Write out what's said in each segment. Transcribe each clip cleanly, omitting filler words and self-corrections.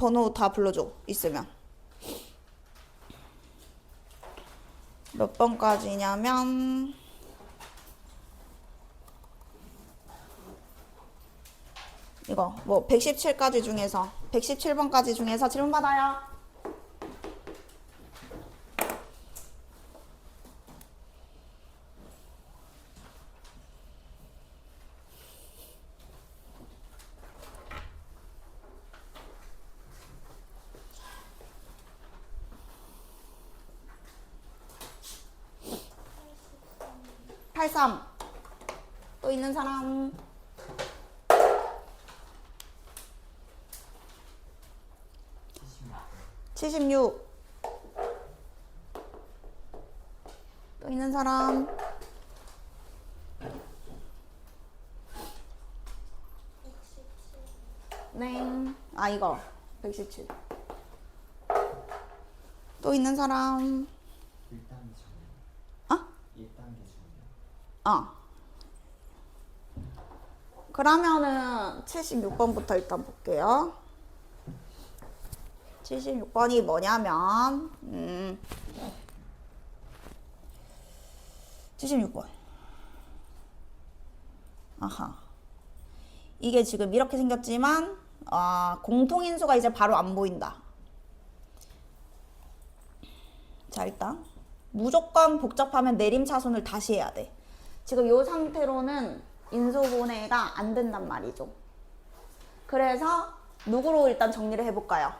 번호 다 불러줘, 있으면. 몇 번까지냐면 이거 뭐 117까지 중에서 117번까지 중에서 질문 받아요. 83. 또 있는 사람. 76. 또 있는 사람. 네. 아, 이거 117. 또 있는 사람. 1단계 중이요. 어? 1단계 중이요. 어. 그러면은 76번부터 일단 볼게요. 76번이 뭐냐면 76번. 아하. 이게 지금 이렇게 생겼지만 공통인수가 이제 바로 안 보인다. 자, 일단 무조건 복잡하면 내림차순을 다시 해야 돼. 지금 이 상태로는 인수분해가 안 된단 말이죠. 그래서 누구로 일단 정리를 해볼까요?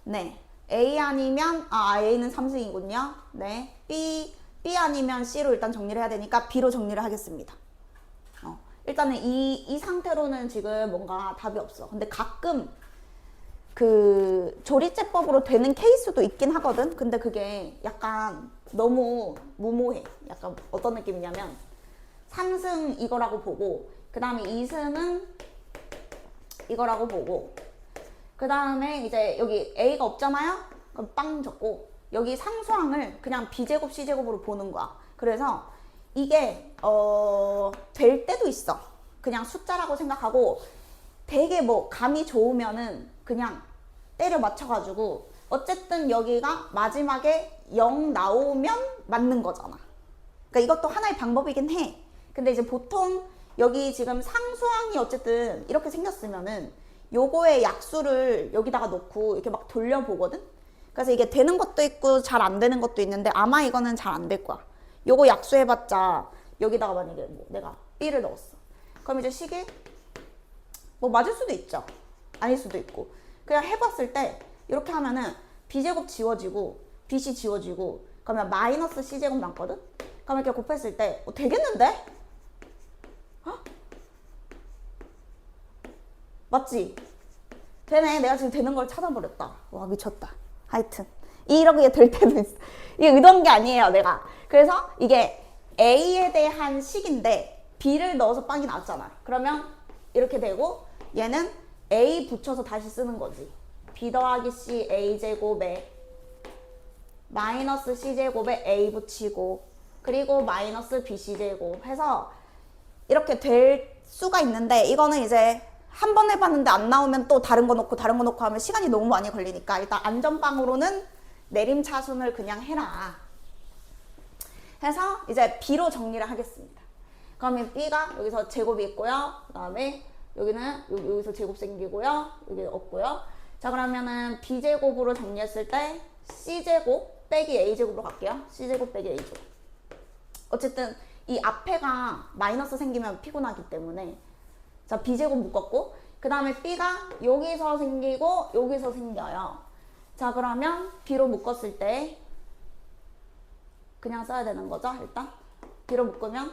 네, A 아니면 A는 3승이군요. 네, B 아니면 C로 일단 정리를 해야 되니까 B로 정리를 하겠습니다. 일단은 이 상태로는 지금 뭔가 답이 없어. 근데 가끔 그 조리제법으로 되는 케이스도 있긴 하거든. 근데 그게 약간 너무 무모해. 약간 어떤 느낌이냐면 3승 이거라고 보고 그 다음에 2승은 이거라고 보고 그 다음에 이제 여기 A가 없잖아요? 그럼 빵 적고 여기 상수항을 그냥 B제곱 C제곱으로 보는 거야. 그래서 이게 될 때도 있어. 그냥 숫자라고 생각하고 되게 뭐 감이 좋으면은 그냥 때려 맞춰가지고 어쨌든 여기가 마지막에 0 나오면 맞는 거잖아. 그러니까 이것도 하나의 방법이긴 해. 근데 이제 보통 여기 지금 상수항이 어쨌든 이렇게 생겼으면은 요거의 약수를 여기다가 놓고 이렇게 막 돌려보거든? 그래서 이게 되는 것도 있고 잘 안 되는 것도 있는데 아마 이거는 잘 안 될 거야. 요거 약수해봤자 여기다가 만약에 뭐 내가 B를 넣었어. 그럼 이제 식이 뭐 맞을 수도 있죠. 아닐 수도 있고. 그냥 해봤을 때 이렇게 하면은 B제곱 지워지고 BC 지워지고 그러면 마이너스 C제곱 남거든? 그럼 이렇게 곱했을 때 되겠는데? 어? 맞지? 되네. 내가 지금 되는 걸 찾아버렸다. 와, 미쳤다. 하여튼 이렇게 될 때도 있어. 이게 의도한 게 아니에요, 내가. 그래서 이게 A에 대한 식인데 B를 넣어서 빵이 나왔잖아. 그러면 이렇게 되고 얘는 A 붙여서 다시 쓰는 거지. B 더하기 C A제곱에 마이너스 C제곱에 A 붙이고 그리고 마이너스 BC제곱 해서 이렇게 될 수가 있는데 이거는 이제 한 번 해봤는데 안 나오면 또 다른 거 넣고 다른 거 넣고 하면 시간이 너무 많이 걸리니까 일단 안전빵으로는 내림차순을 그냥 해라. 해서 이제 B로 정리를 하겠습니다. 그러면 B가 여기서 제곱이 있고요. 그 다음에 여기는 여기서 제곱 생기고요. 여기 없고요. 자, 그러면은 B제곱으로 정리했을 때 C제곱 빼기 A제곱으로 갈게요. C제곱 빼기 A제곱. 어쨌든 이 앞에가 마이너스 생기면 피곤하기 때문에 자, B제곱 묶었고 그 다음에 B가 여기서 생기고 여기서 생겨요. 자, 그러면 B로 묶었을 때 그냥 써야 되는 거죠. 일단 B로 묶으면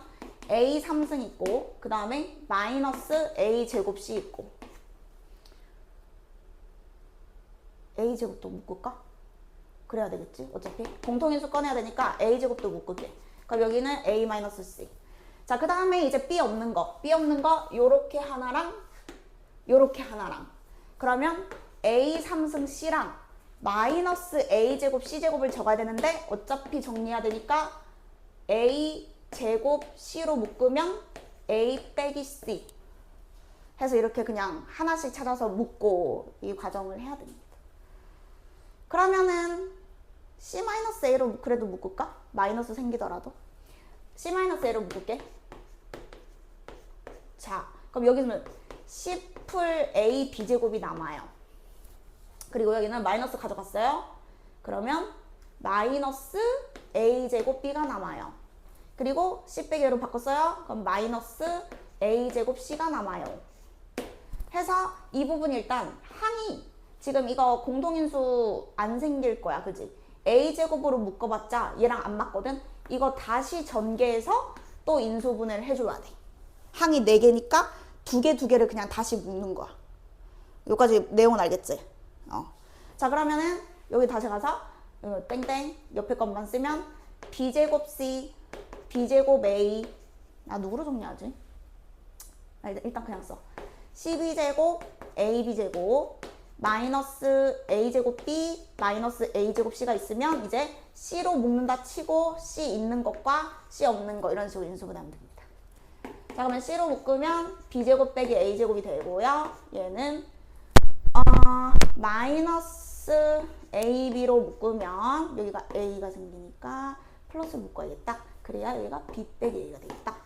A 3승 있고 그 다음에 마이너스 A 제곱 C 있고 A 제곱도 묶을까? 그래야 되겠지. 어차피 공통인수 꺼내야 되니까 A 제곱도 묶을게. 그럼 여기는 A 마이너스 C. 자, 그 다음에 이제 B 없는 거 요렇게 하나랑 요렇게 하나랑 그러면 A 3승 C랑 마이너스 A 제곱 C 제곱을 적어야 되는데 어차피 정리해야 되니까 A 제곱 C로 묶으면 A 빼기 C 해서 이렇게 그냥 하나씩 찾아서 묶고 이 과정을 해야 됩니다. 그러면은 C-A로 그래도 묶을까? 마이너스 생기더라도 C-A로 묶을게. 자, 그럼 여기는 C풀 A B제곱이 남아요. 그리고 여기는 마이너스 가져갔어요. 그러면 마이너스 A제곱 B가 남아요. 그리고 C 빼기 A로 바꿨어요. 그럼 마이너스 A제곱 C가 남아요. 해서 이 부분 일단 항이 지금 이거 공동인수 안 생길 거야. 그지? A제곱으로 묶어봤자 얘랑 안 맞거든? 이거 다시 전개해서 또 인수분해를 해줘야 돼. 항이 4개니까 2개를 그냥 다시 묶는 거야. 여기까지 내용은 알겠지? 자, 그러면은 여기 다시 가서 땡땡 옆에 것만 쓰면 B제곱 C, B제곱 A. 나 누구로 정리하지? 일단 그냥 써. CB제곱 AB제곱 마이너스 A제곱 B 마이너스 A제곱 C가 있으면 이제 C로 묶는다 치고 C 있는 것과 C 없는 거 이런 식으로 인수분해하면 됩니다. 자, 그러면 C로 묶으면 B제곱 빼기 A제곱이 되고요. 얘는 마이너스 AB로 묶으면 여기가 A가 생기니까 플러스 묶어야겠다. 그래야 여기가 B 빼기 A가 되겠다.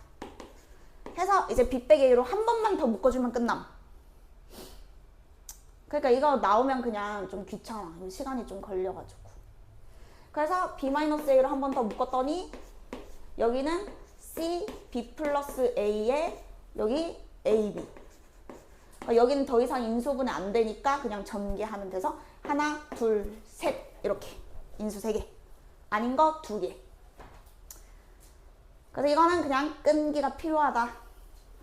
해서 이제 B 빼기 A로 한 번만 더 묶어주면 끝남. 그러니까 이거 나오면 그냥 좀 귀찮아. 시간이 좀 걸려가지고. 그래서 B-A로 한 번 더 묶었더니 여기는 C, B 플러스 A에 여기 AB. 여기는 더 이상 인수분해 안 되니까 그냥 전개하면 돼서 하나, 둘, 셋 이렇게 인수 3개. 아닌 거 2개. 그래서 이거는 그냥 끈기가 필요하다.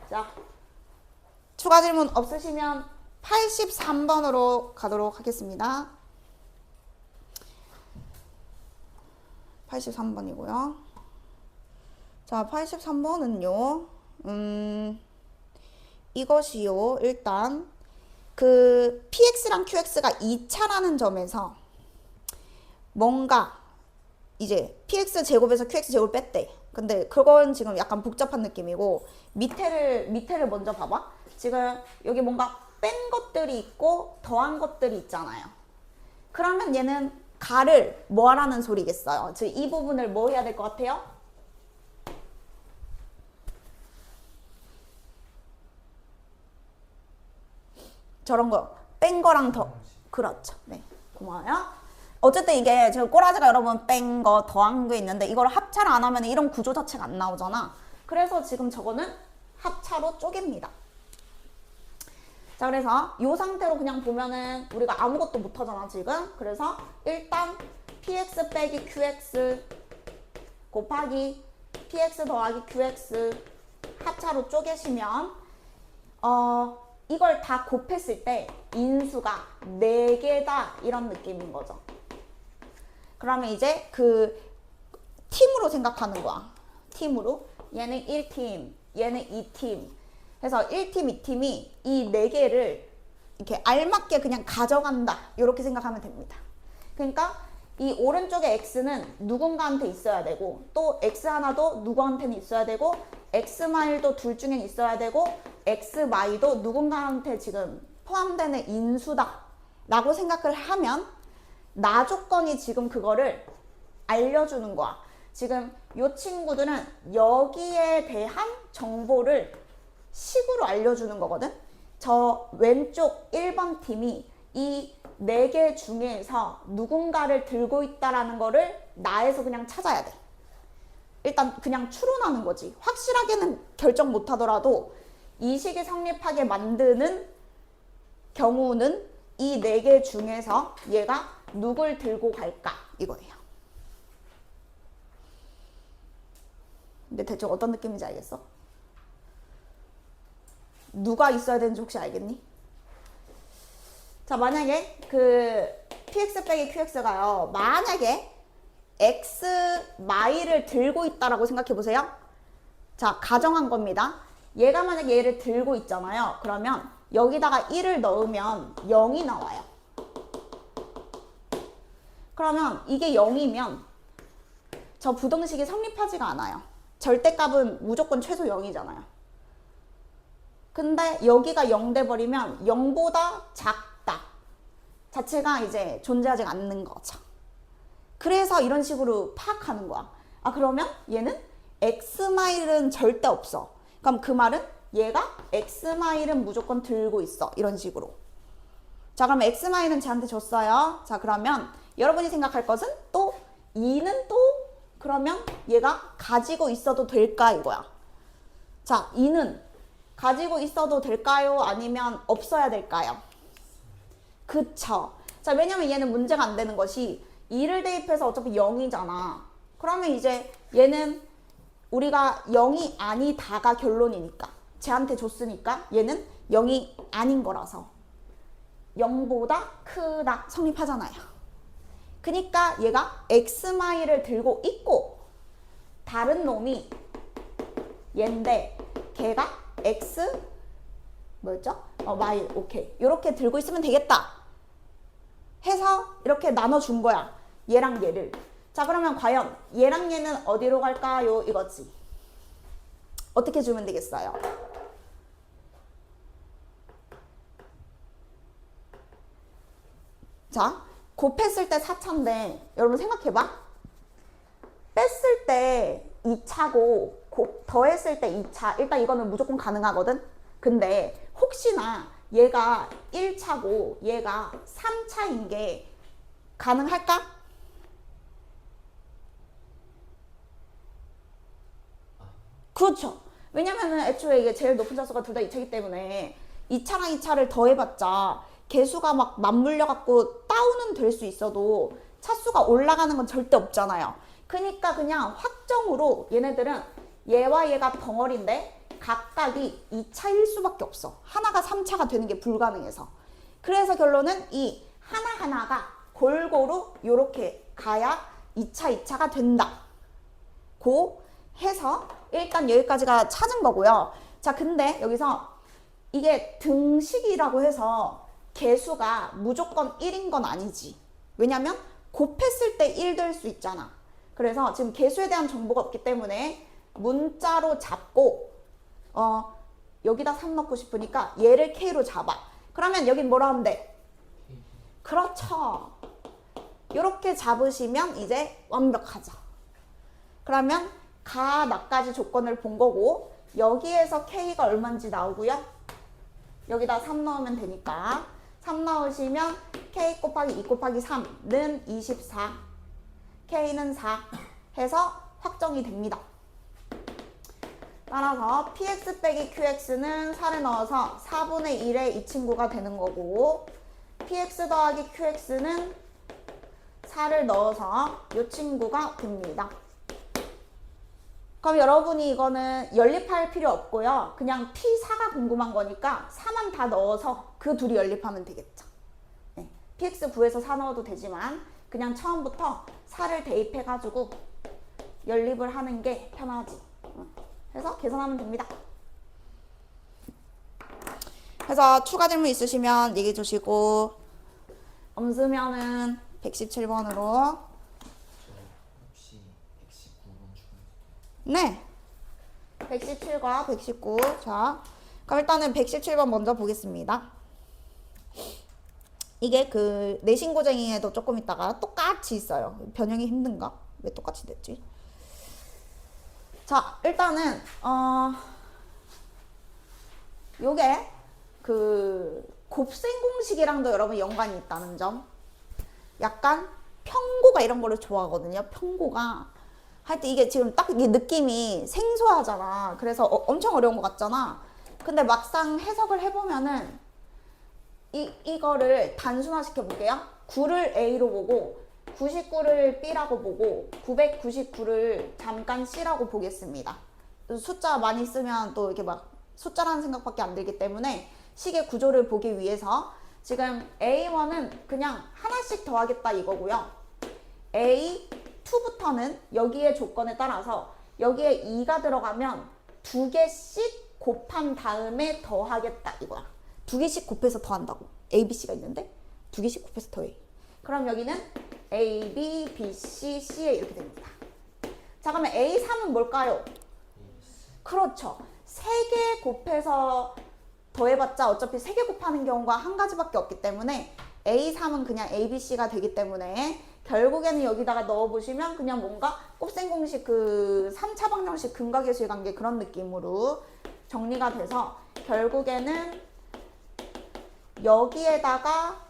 자, 추가 질문 없으시면 83번으로 가도록 하겠습니다. 83번이고요. 자, 83번은요. 이것이요. 일단 그 PX랑 QX가 2차라는 점에서 뭔가 이제 PX 제곱에서 QX 제곱을 뺐대. 근데 그건 지금 약간 복잡한 느낌이고 밑에를 먼저 봐봐. 지금 여기 뭔가 뺀 것들이 있고 더한 것들이 있잖아요. 그러면 얘는 가를 뭐 하라는 소리겠어요? 즉 이 부분을 뭐 해야 될 것 같아요? 저런 거 뺀 거랑 더 그렇죠. 네, 고마워요. 어쨌든 이게 지금 꼬라지가 여러분 뺀 거 더한 게 있는데 이걸 합차를 안 하면 이런 구조 자체가 안 나오잖아. 그래서 지금 저거는 합차로 쪼갭니다. 자, 그래서 이 상태로 그냥 보면은 우리가 아무것도 못 하잖아 지금. 그래서 일단 PX 빼기 QX 곱하기 PX 더하기 QX 합차로 쪼개시면 이걸 다 곱했을 때 인수가 4개다 이런 느낌인 거죠. 그러면 이제 그 팀으로 생각하는 거야. 팀으로. 얘는 1팀, 얘는 2팀. 그래서 1팀, 2팀이 이 4개를 이렇게 알맞게 그냥 가져간다. 이렇게 생각하면 됩니다. 그러니까 이 오른쪽에 X는 누군가한테 있어야 되고 또 X 하나도 누구한테는 있어야 되고 X 마일도 둘 중에 있어야 되고 X 마이도 누군가한테 지금 포함되는 인수다 라고 생각을 하면 나 조건이 지금 그거를 알려주는 거야. 지금 이 친구들은 여기에 대한 정보를 식으로 알려주는 거거든. 저 왼쪽 1번 팀이 이 4개 중에서 누군가를 들고 있다라는 거를 나에서 그냥 찾아야 돼. 일단 그냥 추론하는 거지. 확실하게는 결정 못 하더라도 이 식이 성립하게 만드는 경우는 이 4개 중에서 얘가 누굴 들고 갈까 이거예요. 근데 대충 어떤 느낌인지 알겠어? 누가 있어야 되는지 혹시 알겠니? 자, 만약에 그 PX 빼기 QX가요. 만약에 X 마이를 들고 있다라고 생각해 보세요. 자, 가정한 겁니다. 얘가 만약에 얘를 들고 있잖아요. 그러면 여기다가 1을 넣으면 0이 나와요. 그러면 이게 0이면 저 부등식이 성립하지가 않아요. 절대값은 무조건 최소 0이잖아요. 근데 여기가 0 돼버리면 0보다 작다 자체가 이제 존재하지 않는 거죠. 그래서 이런 식으로 파악하는 거야. 아 그러면 얘는 X마일은 절대 없어. 그럼 그 말은 얘가 X마일은 무조건 들고 있어. 이런 식으로. 자 그럼 X마일은 쟤한테 줬어요. 자 그러면 여러분이 생각할 것은 또 2는 또 그러면 얘가 가지고 있어도 될까 이거야. 자 2는 가지고 있어도 될까요? 아니면 없어야 될까요? 그쵸. 자 왜냐면 얘는 문제가 안 되는 것이 2를 대입해서 어차피 0이잖아. 그러면 이제 얘는 우리가 0이 아니다가 결론이니까 쟤한테 줬으니까 얘는 0이 아닌 거라서 0보다 크다 성립하잖아요. 그러니까 얘가 X마일을 들고 있고 다른 놈이 얘인데 걔가 X 뭐였죠? 마일 오케이 이렇게 들고 있으면 되겠다 해서 이렇게 나눠준 거야. 얘랑 얘를. 자 그러면 과연 얘랑 얘는 어디로 갈까요? 이거지. 어떻게 주면 되겠어요? 자 곱했을 때 4차인데 여러분 생각해봐. 뺐을 때 2차고 더했을 때 2차. 일단 이거는 무조건 가능하거든. 근데 혹시나 얘가 1차고 얘가 3차인 게 가능할까? 그렇죠. 왜냐면은 애초에 이게 제일 높은 차수가 둘 다 2차이기 때문에 2차랑 2차를 더해봤자 개수가 막 맞물려 갖고 다운은 될 수 있어도 차수가 올라가는 건 절대 없잖아요. 그러니까 그냥 확정으로 얘네들은 얘와 얘가 덩어리인데 각각이 2차일 수밖에 없어. 하나가 3차가 되는 게 불가능해서. 그래서 결론은 이 하나하나가 골고루 요렇게 가야 2차, 2차가 된다. 고 해서 일단 여기까지가 찾은 거고요. 자, 근데 여기서 이게 등식이라고 해서 개수가 무조건 1인 건 아니지. 왜냐면 곱했을 때 1 될 수 있잖아. 그래서 지금 개수에 대한 정보가 없기 때문에 문자로 잡고 여기다 3 넣고 싶으니까 얘를 K로 잡아. 그러면 여긴 뭐라 하면 돼? 그렇죠. 이렇게 잡으시면 이제 완벽하죠. 그러면 가, 나까지 조건을 본 거고 여기에서 K가 얼마인지 나오고요. 여기다 3 넣으면 되니까 3 넣으시면 K 곱하기 2 곱하기 3는 24 K는 4 해서 확정이 됩니다. 따라서 PX 빼기 QX는 4를 넣어서 4분의 1의 이 친구가 되는 거고 PX 더하기 QX는 4를 넣어서 이 친구가 됩니다. 그럼 여러분이 이거는 연립할 필요 없고요. 그냥 P4가 궁금한 거니까 4만 다 넣어서 그 둘이 연립하면 되겠죠. 네. PX 구해서 4 넣어도 되지만 그냥 처음부터 4를 대입해가지고 연립을 하는 게 편하지. 해서 계산하면 됩니다. 그래서 추가 질문 있으시면 얘기해 주시고 없으면은 117번으로 혹시 119번 추가해주세요. 네 117과 119 자 그럼 일단은 117번 먼저 보겠습니다. 이게 그 내신고쟁이에도 조금 있다가 똑같이 있어요. 변형이 힘든가? 왜 똑같이 됐지? 자 일단은 요게 그 곱셈 공식이랑도 여러분 연관이 있다는 점. 약간 평고가 이런 거를 좋아하거든요. 평고가 하여튼 이게 지금 딱 이게 느낌이 생소하잖아. 그래서 엄청 어려운 것 같잖아. 근데 막상 해석을 해보면은 이거를 단순화시켜 볼게요. 9를 A로 보고 99를 B라고 보고 999를 잠깐 C라고 보겠습니다. 숫자 많이 쓰면 또 이렇게 막 숫자라는 생각밖에 안 들기 때문에 식의 구조를 보기 위해서 지금 A1은 그냥 하나씩 더하겠다 이거고요. A2부터는 여기에 조건에 따라서 여기에 2가 들어가면 2개씩 곱한 다음에 더하겠다 이거야. 2개씩 곱해서 더한다고. A, B, C가 있는데 2개씩 곱해서 더해. 그럼 여기는 A, B, B, C, C에 이렇게 됩니다. 자 그러면 A3은 뭘까요? 그렇죠. 3개 곱해서 더해봤자 어차피 3개 곱하는 경우가 한 가지밖에 없기 때문에 A3은 그냥 ABC가 되기 때문에 결국에는 여기다가 넣어보시면 그냥 뭔가 곱셈 공식 그 3차 방정식 근과계수의 관계 그런 느낌으로 정리가 돼서 결국에는 여기에다가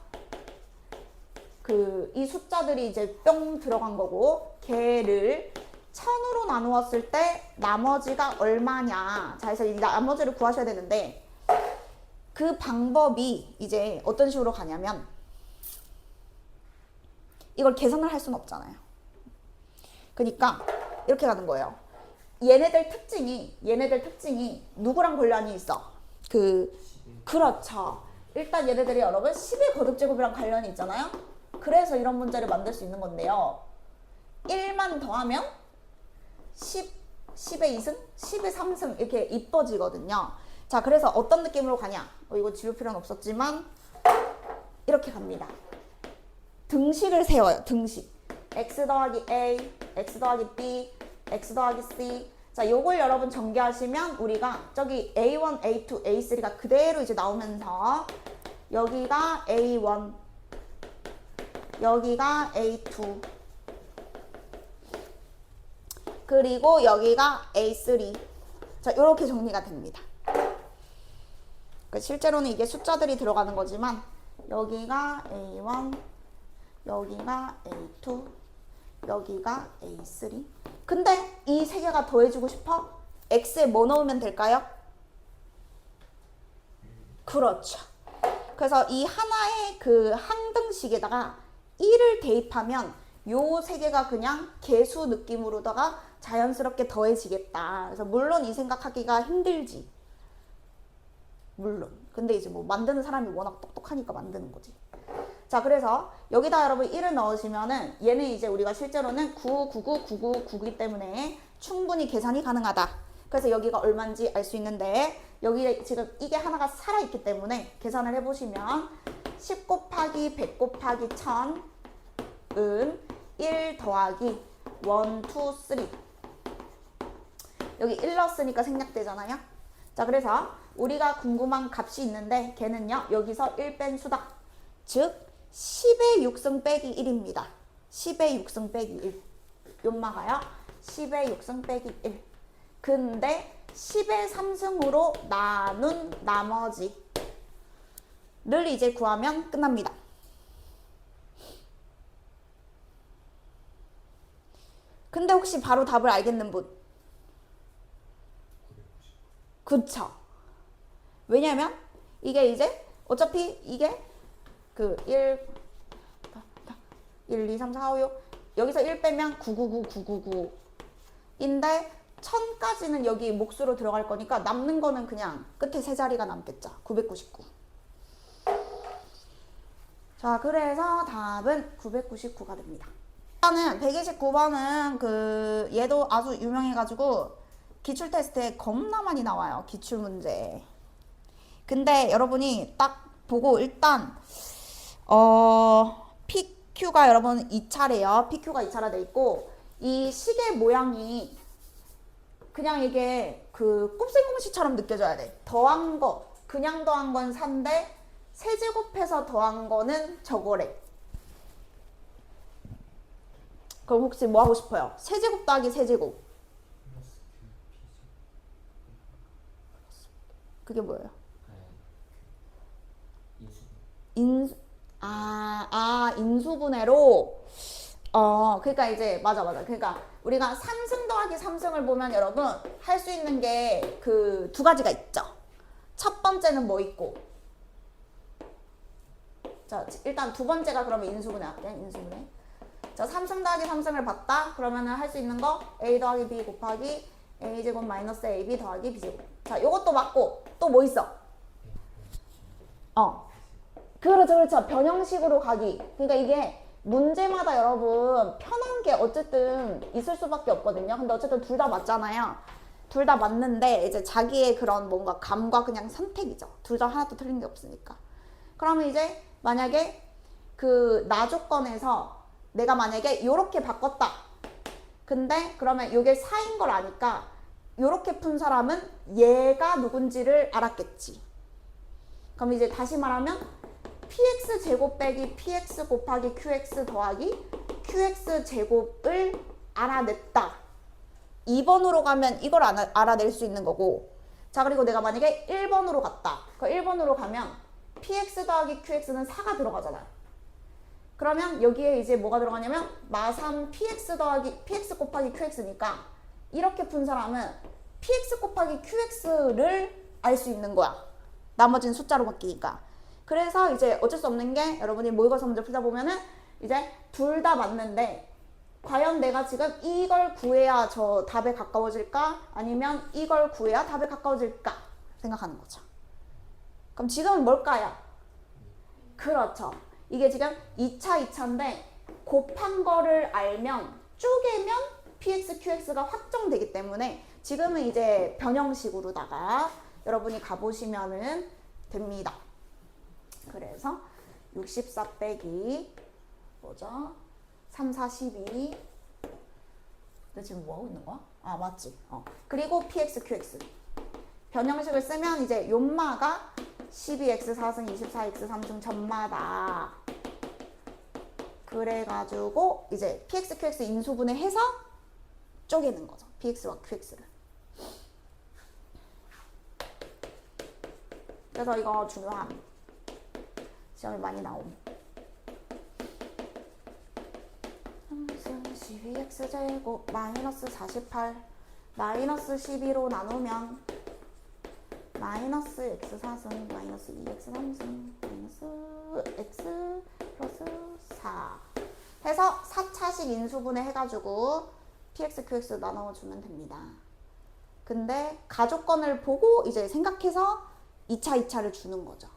그 이 숫자들이 이제 뿅 들어간 거고 걔를 1000으로 나누었을 때 나머지가 얼마냐. 자, 그래서 이 나머지를 구하셔야 되는데 그 방법이 이제 어떤 식으로 가냐면 이걸 계산을 할 수는 없잖아요. 그러니까 이렇게 가는 거예요. 얘네들 특징이 누구랑 관련이 있어? 그렇죠. 일단 얘네들이 여러분 10의 거듭제곱이랑 관련이 있잖아요. 그래서 이런 문제를 만들 수 있는 건데요. 1만 더하면 10의 2승, 10의 3승 이렇게 이뻐지거든요. 자, 그래서 어떤 느낌으로 가냐? 이거 지울 필요는 없었지만 이렇게 갑니다. 등식을 세워요. 등식. x 더하기 a, x 더하기 b, x 더하기 c. 자, 요걸 여러분 전개하시면 우리가 저기 a1, a2, a3가 그대로 이제 나오면서 여기가 a1, 여기가 a2, 그리고 여기가 a3. 자, 요렇게 정리가 됩니다. 그러니까 실제로는 이게 숫자들이 들어가는 거지만 여기가 a1, 여기가 a2, 여기가 a3. 근데 이 세 개가 더해주고 싶어? x에 뭐 넣으면 될까요? 그렇죠. 그래서 이 하나의 그 항등식에다가 1을 대입하면 요 세 개가 그냥 개수 느낌으로다가 자연스럽게 더해지겠다. 그래서 물론 이 생각하기가 힘들지. 물론. 근데 이제 뭐 만드는 사람이 워낙 똑똑하니까 만드는 거지. 자, 그래서 여기다 여러분 1을 넣으시면은 얘는 이제 우리가 실제로는 9999999이기 때문에 충분히 계산이 가능하다. 그래서 여기가 얼마인지 알 수 있는데 여기 지금 이게 하나가 살아있기 때문에 계산을 해보시면 10 곱하기 100 곱하기 1000은 1 더하기 1, 2, 3. 여기 1 넣었으니까 생략되잖아요. 자, 그래서 우리가 궁금한 값이 있는데 걔는요 여기서 1 뺀 수다. 즉 10의 6승 빼기 1입니다. 10의 6승 빼기 1. 요마가요 10의 6승 빼기 1. 근데 10의 3승으로 나눈 나머지를 이제 구하면 끝납니다. 근데 혹시 바로 답을 알겠는 분? 그쵸? 왜냐면 이게 이제 어차피 이게 그 1, 2, 3, 4, 5, 6 여기서 1 빼면 999999인데 1000까지는 여기 몫으로 들어갈 거니까 남는 거는 그냥 끝에 세 자리가 남겠죠. 999. 자, 그래서 답은 999가 됩니다. 일단은 129번은 그 얘도 아주 유명해가지고 기출 테스트에 겁나 많이 나와요. 기출 문제. 근데 여러분이 딱 보고 일단 PQ가 여러분 2차례요. PQ가 2차례 돼 있고 이 시계 모양이 그냥 이게 그 곱셈공식처럼 느껴져야 돼. 더한 거, 그냥 더한 건 4인데 세제곱해서 더한 거는 저거래. 그럼 혹시 뭐 하고 싶어요? 세제곱 더하기 세제곱. 그게 뭐예요? 인수분해로. 그러니까 이제 맞아. 그러니까 우리가 3승 더하기 3승을 보면 여러분 할 수 있는 게 그 두 가지가 있죠. 첫 번째는 뭐 있고. 자, 일단 두 번째가 그러면 인수분해 할게. 인수분해. 자, 3승 더하기 3승을 봤다. 그러면은 할 수 있는 거 a 더하기 b 곱하기 a제곱 마이너스 ab 더하기 b제곱. 자, 요것도 맞고 또 뭐 있어? 그렇죠. 변형식으로 가기. 그러니까 이게 문제마다 여러분 편한 게 어쨌든 있을 수밖에 없거든요. 근데 어쨌든 둘 다 맞잖아요. 둘 다 맞는데 이제 자기의 그런 뭔가 감과 그냥 선택이죠. 둘 다 하나도 틀린 게 없으니까. 그러면 이제 만약에 그 나 조건에서 내가 만약에 요렇게 바꿨다. 근데 그러면 요게 4인 걸 아니까 요렇게 푼 사람은 얘가 누군지를 알았겠지. 그럼 이제 다시 말하면 px 제곱 빼기 px 곱하기 qx 더하기 qx 제곱을 알아냈다. 2번으로 가면 이걸 알아낼 수 있는 거고, 자 그리고 내가 만약에 1번으로 갔다. 그 1번으로 가면 px 더하기 qx는 4가 들어가잖아요. 그러면 여기에 이제 뭐가 들어가냐면 마삼 px 더하기 px 곱하기 qx니까 이렇게 푼 사람은 px 곱하기 qx를 알 수 있는 거야. 나머지는 숫자로 바뀌니까. 그래서 이제 어쩔 수 없는 게 여러분이 모의고사 문제 풀다 보면은 이제 둘 다 맞는데 과연 내가 지금 이걸 구해야 저 답에 가까워질까? 아니면 이걸 구해야 답에 가까워질까? 생각하는 거죠. 그럼 지금은 뭘까요? 그렇죠. 이게 지금 2차, 2차인데 곱한 거를 알면 쪼개면 px, qx가 확정되기 때문에 지금은 이제 변형식으로다가 여러분이 가보시면은 됩니다. 그래서 64 빼기 뭐죠? 3, 4, 12. 너 지금 뭐 하고 있는 거야? 아 맞지? 그리고 px, qx. 변형식을 쓰면 이제 요마가 12x 4승 24x 3승 전마다. 그래가지고 이제 px, qx 인수분해 해서 쪼개는 거죠. px와 qx를. 그래서 이거 중요함. 시험에 많이 나옴. 3승 12x 제곱 마이너스 48 마이너스 12로 나누면 마이너스 x 4승 마이너스 2x 3승 마이너스 x 플러스 4 해서 4차식 인수분해 해가지고 px, qx 나눠주면 됩니다. 근데 가족권을 보고 이제 생각해서 2차, 2차를 주는 거죠.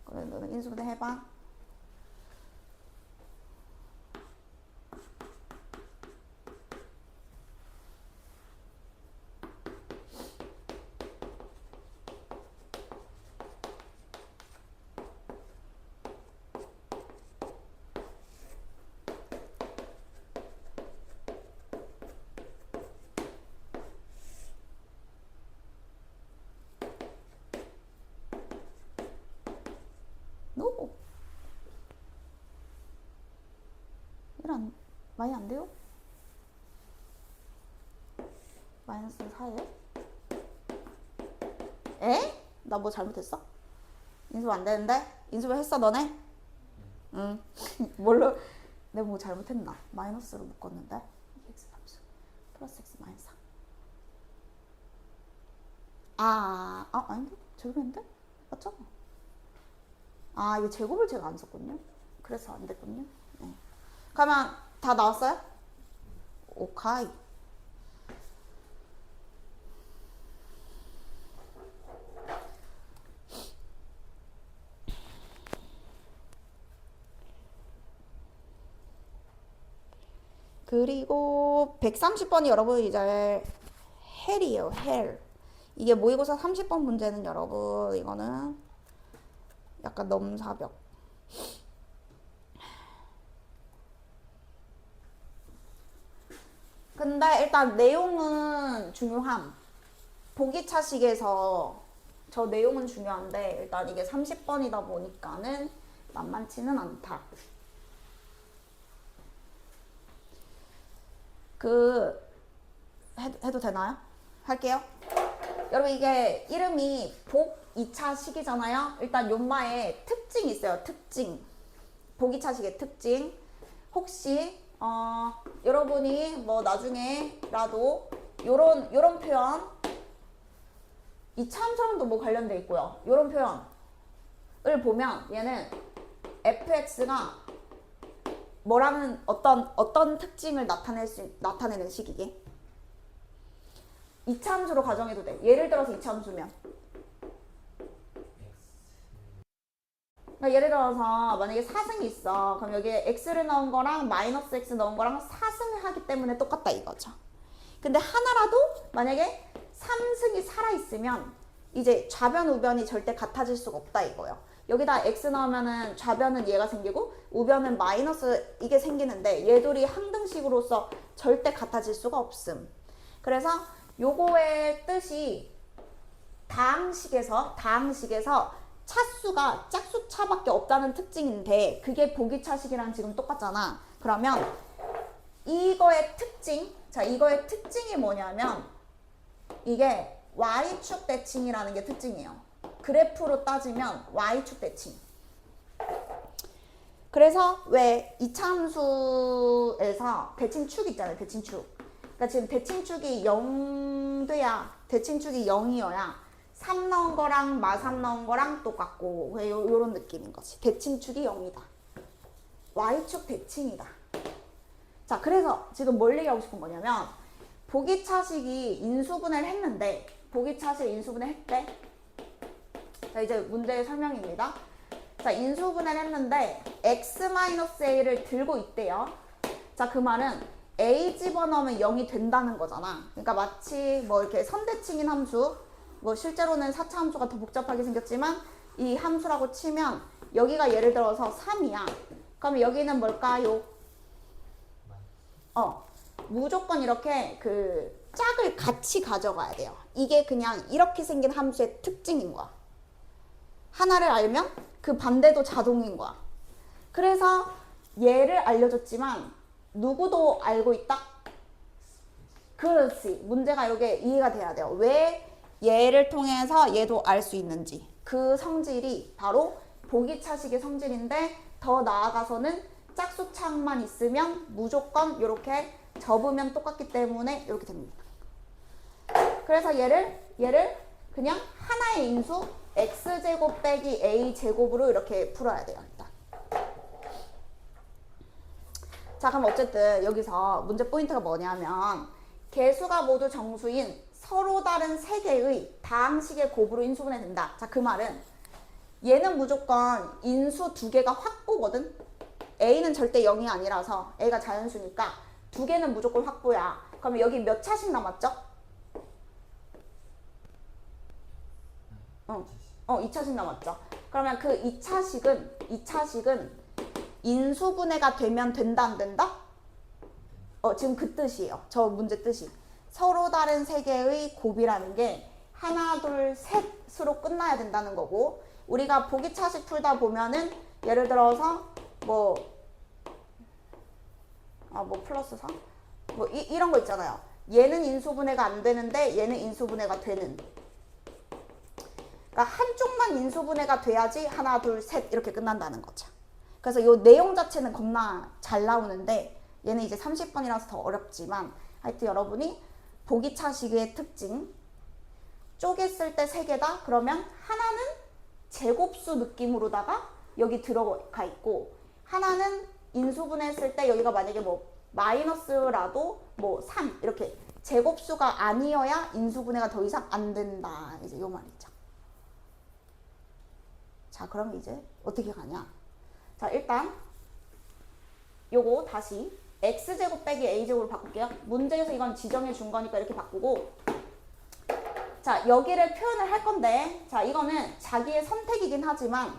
그럼 너는 인수분해 해봐. 노. 이런 많이 안 돼요? 마이너스 4예요? 에? 나 뭐 잘못했어? 인수분 안 되는데? 인수분 했어 너네? 응. 뭘로? 내가 뭐 잘못했나? 마이너스로 묶었는데? x 3승 플러스 x 마이너스 4. 아닌데? 제곱인데? 맞죠? 아, 이게 제곱을 제가 안 썼군요. 그래서 안 됐군요. 네. 그러면 다 나왔어요? 오카이. 그리고 130번이 여러분 이제 헬이에요. 헬. 이게 모의고사 30번 문제는 여러분 이거는 약간 넘사벽. 근데 일단 내용은 중요함. 보기차식에서 저 내용은 중요한데 일단 이게 30번이다 보니까는 만만치는 않다. 해도 되나요? 할게요. 여러분 이게 이름이 복 2차 식이잖아요. 일단 요마에 특징이 있어요. 특징. 복 2차 식의 특징. 혹시 여러분이 뭐 나중에라도 요런 표현 2차 함수랑도 뭐 관련돼 있고요. 요런 표현을 보면 얘는 fx가 뭐라는 어떤 특징을 나타내는 식이게 2차 함수로 가정해도 돼. 예를 들어서 2차 함수면 그러니까 예를 들어서 만약에 4승이 있어. 그럼 여기에 x를 넣은 거랑 마이너스 x 넣은 거랑 4승을 하기 때문에 똑같다 이거죠. 근데 하나라도 만약에 3승이 살아있으면 이제 좌변 우변이 절대 같아질 수가 없다 이거예요. 여기다 x 넣으면은 좌변은 얘가 생기고 우변은 마이너스 이게 생기는데 얘들이 항등식으로서 절대 같아질 수가 없음. 그래서 요거의 뜻이 다항식에서 차수가 짝수차밖에 없다는 특징인데 그게 보기차식이랑 지금 똑같잖아. 그러면 이거의 특징, 자 이거의 특징이 뭐냐면 이게 y축 대칭이라는 게 특징이에요. 그래프로 따지면 y축 대칭. 그래서 왜 이차함수에서 대칭축 있잖아요. 대칭축. 그러니까 지금 대칭축이 0돼야 대칭축이 0이어야 3 넣은 거랑 마3 넣은 거랑 똑같고 요런 느낌인 거지. 대칭축이 0이다. y축 대칭이다. 자, 그래서 지금 뭘 얘기하고 싶은 거냐면 보기차식이 인수분해를 했는데 보기차식 인수분해 했대. 자, 이제 문제의 설명입니다. 자, 인수분해를 했는데 x-a를 들고 있대요. 자, 그 말은 a 집어넣으면 0이 된다는 거잖아. 그러니까 마치 뭐 이렇게 선대칭인 함수, 뭐 실제로는 4차 함수가 더 복잡하게 생겼지만 이 함수라고 치면 여기가 예를 들어서 3이야. 그럼 여기는 뭘까요? 무조건 이렇게 그 짝을 같이 가져가야 돼요. 이게 그냥 이렇게 생긴 함수의 특징인 거야. 하나를 알면 그 반대도 자동인 거야. 그래서 얘를 알려줬지만 누구도 알고 있다? 그렇지. 문제가 이게 이해가 돼야 돼요. 왜 얘를 통해서 얘도 알 수 있는지. 그 성질이 바로 보기차식의 성질인데 더 나아가서는 짝수창만 있으면 무조건 이렇게 접으면 똑같기 때문에 이렇게 됩니다. 그래서 얘를 그냥 하나의 인수 x제곱 빼기 a제곱으로 이렇게 풀어야 돼요. 일단. 자, 그럼 어쨌든 여기서 문제 포인트가 뭐냐면 개수가 모두 정수인 서로 다른 세 개의 다항식의 곱으로 인수분해 된다. 자, 그 말은 얘는 무조건 인수 두 개가 확보거든. a는 절대 0이 아니라서 a가 자연수니까 두 개는 무조건 확보야. 그러면 여기 몇 차씩 남았죠? 2차씩 남았죠. 그러면 그 2차식은 인수분해가 되면 된다 안 된다? 지금 그 뜻이에요. 저 문제 뜻이. 서로 다른 세 개의 곱이라는 게 하나, 둘, 셋으로 끝나야 된다는 거고 우리가 보기차식 풀다 보면은 예를 들어서 뭐 플러스 3? 이런 거 있잖아요. 얘는 인수분해가 안 되는데 얘는 인수분해가 되는. 그러니까 한쪽만 인수분해가 돼야지 하나, 둘, 셋 이렇게 끝난다는 거죠. 그래서 이 내용 자체는 겁나 잘 나오는데 얘는 이제 30번이라서 더 어렵지만 하여튼 여러분이 보기차식의 특징 쪼갰을 때 3개다? 그러면 하나는 제곱수 느낌으로다가 여기 들어가 있고 하나는 인수분해했을 때 여기가 만약에 뭐 마이너스라도 뭐 3 이렇게 제곱수가 아니어야 인수분해가 더 이상 안 된다. 이제 요 말이죠. 자, 그럼 이제 어떻게 가냐? 자, 일단 요거 다시 x제곱 빼기 a제곱으로 바꿀게요. 문제에서 이건 지정해 준 거니까 이렇게 바꾸고 자, 여기를 표현을 할 건데 자, 이거는 자기의 선택이긴 하지만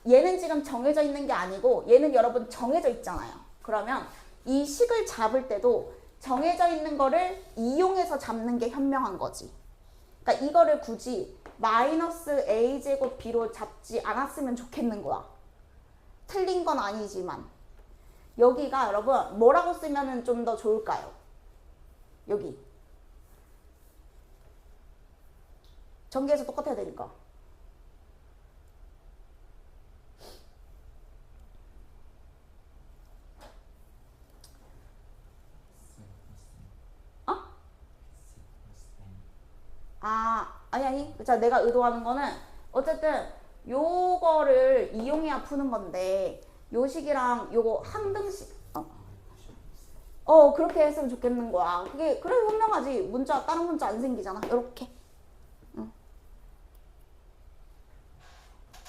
얘는 지금 정해져 있는 게 아니고 얘는 여러분 정해져 있잖아요. 그러면 이 식을 잡을 때도 정해져 있는 거를 이용해서 잡는 게 현명한 거지. 그러니까 이거를 굳이 마이너스 a제곱 b로 잡지 않았으면 좋겠는 거야. 틀린 건 아니지만 여기가 여러분 뭐라고 쓰면 좀 더 좋을까요? 여기 전개해서 똑같아야 되니까 아니. 자, 내가 의도하는 거는 어쨌든 요거를 이용해야 푸는 건데 요 식이랑 요거 항등식 그렇게 했으면 좋겠는 거야. 그게 그래 현명하지. 문자 다른 문자 안 생기잖아. 요렇게.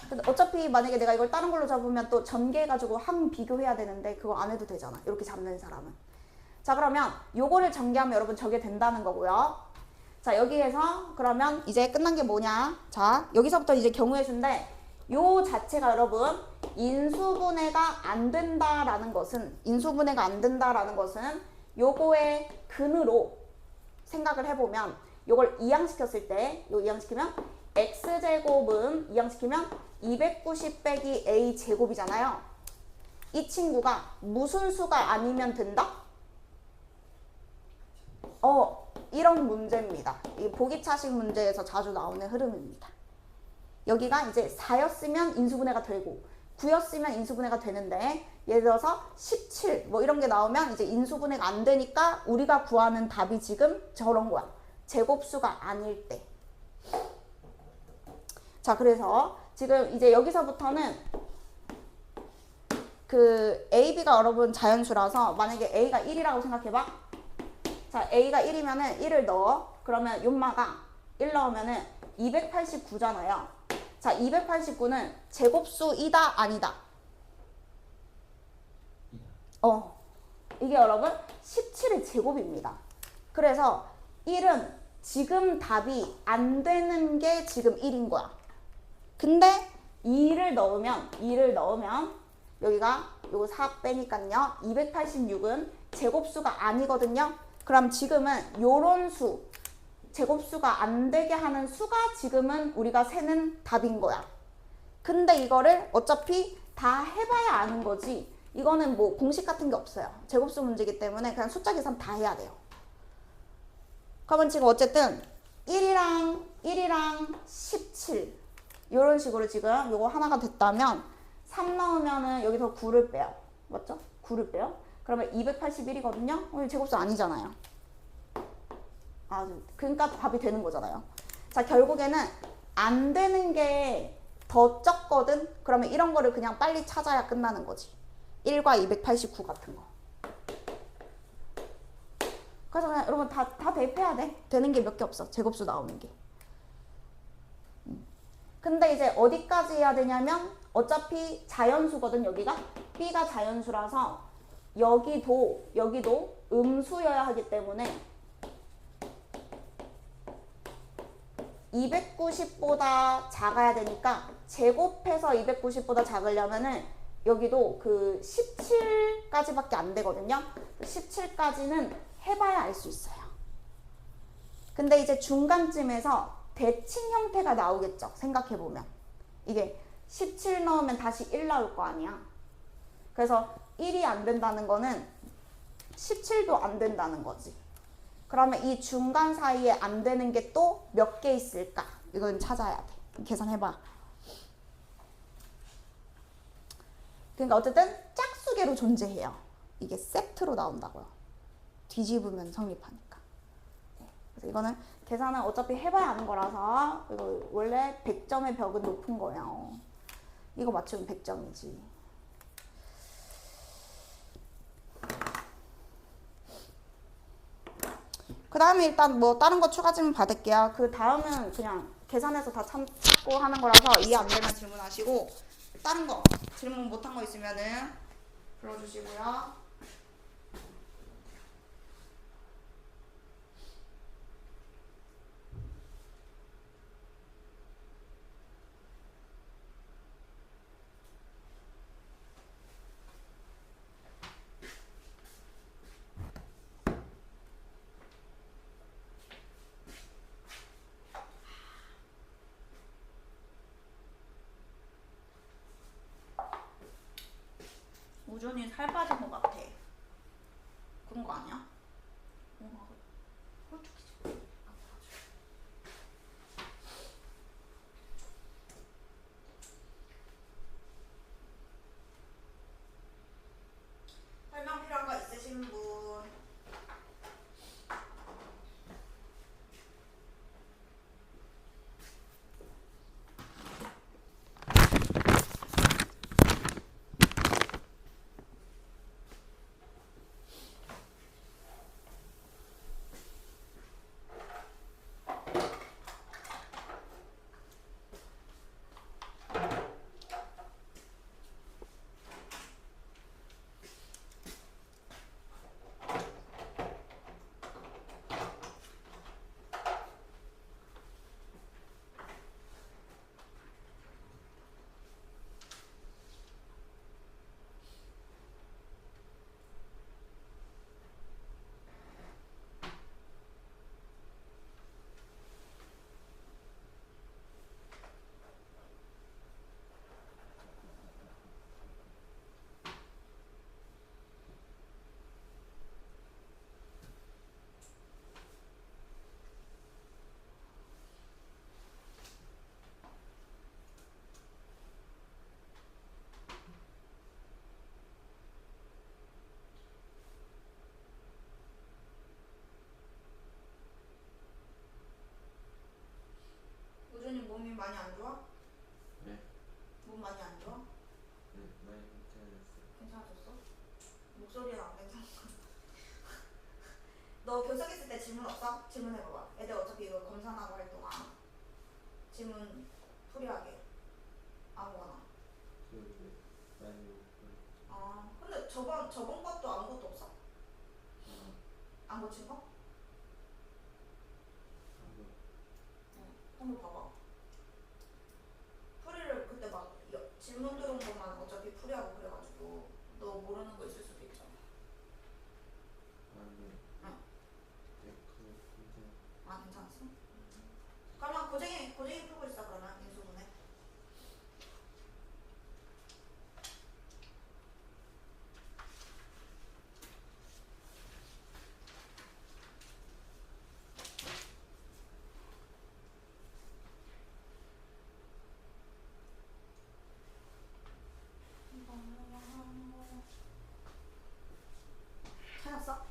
근데 어차피 만약에 내가 이걸 다른 걸로 잡으면 또 전개해가지고 항 비교해야 되는데 그거 안 해도 되잖아. 이렇게 잡는 사람은. 자, 그러면 요거를 전개하면 여러분 저게 된다는 거고요. 자, 여기에서 그러면 이제 끝난 게 뭐냐? 자, 여기서부터 이제 경우의 수인데 요 자체가 여러분 인수분해가 안 된다라는 것은 요거의 근으로 생각을 해보면 요걸 이항시켰을 때 요 이항시키면 x제곱은 이항시키면 290 빼기 a제곱이잖아요. 이 친구가 무슨 수가 아니면 된다? 이런 문제입니다. 이 보기차식 문제에서 자주 나오는 흐름입니다. 여기가 이제 4였으면 인수분해가 되고 9였으면 인수분해가 되는데 예를 들어서 17 뭐 이런 게 나오면 이제 인수분해가 안 되니까 우리가 구하는 답이 지금 저런 거야. 제곱수가 아닐 때. 자, 그래서 지금 이제 여기서부터는 그 A, B가 여러분 자연수라서 만약에 A가 1이라고 생각해봐. 자, A가 1이면은 1을 넣어. 그러면 윤마가 1 넣으면은 289잖아요. 자, 289는 제곱수이다, 아니다? 이게 여러분 17의 제곱입니다. 그래서 1은 지금 답이 안 되는 게 지금 1인 거야. 근데 2를 넣으면 여기가 요거 4 빼니까요. 286은 제곱수가 아니거든요. 그럼 지금은 요런 수, 제곱수가 안 되게 하는 수가 지금은 우리가 세는 답인 거야. 근데 이거를 어차피 다 해봐야 아는 거지. 이거는 뭐 공식 같은 게 없어요. 제곱수 문제이기 때문에 그냥 숫자 계산 다 해야 돼요. 그러면 지금 어쨌든 1이랑 17 이런 식으로 지금 요거 하나가 됐다면 3 넣으면은 여기서 9를 빼요. 맞죠? 9를 빼요. 그러면 281이거든요. 제곱수 아니잖아요. 그러니까 답이 되는 거잖아요. 자, 결국에는 안 되는 게 더 적거든. 그러면 이런 거를 그냥 빨리 찾아야 끝나는 거지. 1과 289 같은 거. 그래서 그냥 여러분 다 대입해야 돼. 되는 게 몇 개 없어. 제곱수 나오는 게. 근데 이제 어디까지 해야 되냐면 어차피 자연수거든, 여기가. B가 자연수라서 여기도 음수여야 하기 때문에 290보다 작아야 되니까 제곱해서 290보다 작으려면은 여기도 그 17까지밖에 안 되거든요. 17까지는 해봐야 알 수 있어요. 근데 이제 중간쯤에서 대칭 형태가 나오겠죠. 생각해보면. 이게 17 넣으면 다시 1 나올 거 아니야. 그래서 1이 안 된다는 거는 17도 안 된다는 거지. 그러면 이 중간 사이에 안 되는 게 또 몇 개 있을까? 이건 찾아야 돼. 계산해봐. 그러니까 어쨌든 짝수계로 존재해요. 이게 세트로 나온다고요. 뒤집으면 성립하니까. 그래서 이거는 계산은 어차피 해봐야 하는 거라서 이거 원래 100점의 벽은 높은 거예요. 이거 맞추면 100점이지. 그 다음에 일단 뭐 다른 거 추가 질문 받을게요. 그 다음은 그냥 계산해서 다 찾고 하는 거라서 이해 안 되면 질문하시고 다른 거 질문 못한 거 있으면은 불러주시고요. 우준이 살 빠진 것 같아. 그런 거 아니야? 뭔가 홀쭉해져. 설명 필요한 거 있으신 분? 몸이 많이 안 좋아? 네. 몸 많이 안 좋아? 네, 많이 괜찮았어요. 괜찮아졌어? 목소리는 안 괜찮아. 너 교석 있을 때 질문 없어? 질문해봐봐. 애들 어차피 이거 검사하고 할 동안 질문 풀이하게. 아무거나. 저 이제 많이 먹고. 아, 근데 저번 것도 아무것도 없어? 안 고친 거? 한번 응. 한번 봐봐. 풀이를 그때 막 질문 들어온 것만 어차피 풀이하고 그래가지고 너 모르는 거 있을 수도 있잖아. 네. 응. 네, 그거 괜찮아. 아, 괜찮았어? 그러면 고쟁이 풀고 있어. 그러면 인수분해. 찾았어?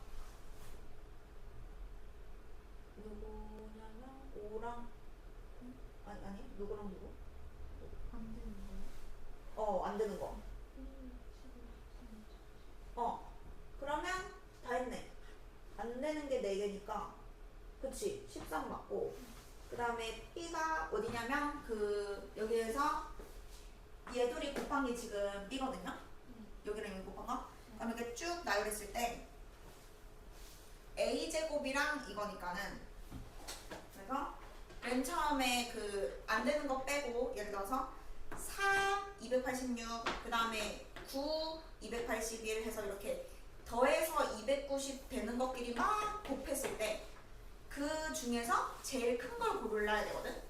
누구냐면 오랑 아니 누구랑 누구? 안 되는 거예요? 안 되는 거. 그러면 다 했네. 안 되는 게 4개니까 그치 13 맞고 그 다음에 B가 어디냐면 여기에서 얘들이 곱한 게 지금 B거든요. 여기랑 여기 곱한 거. 그럼 이렇게 쭉 나열했을 때 A제곱이랑 이거니까는 그래서 맨 처음에 안 되는 거 빼고 예를 들어서 4, 286, 그 다음에 9, 281 해서 이렇게 더해서 290 되는 것끼리 막 곱했을 때 그 중에서 제일 큰 걸 골라야 되거든.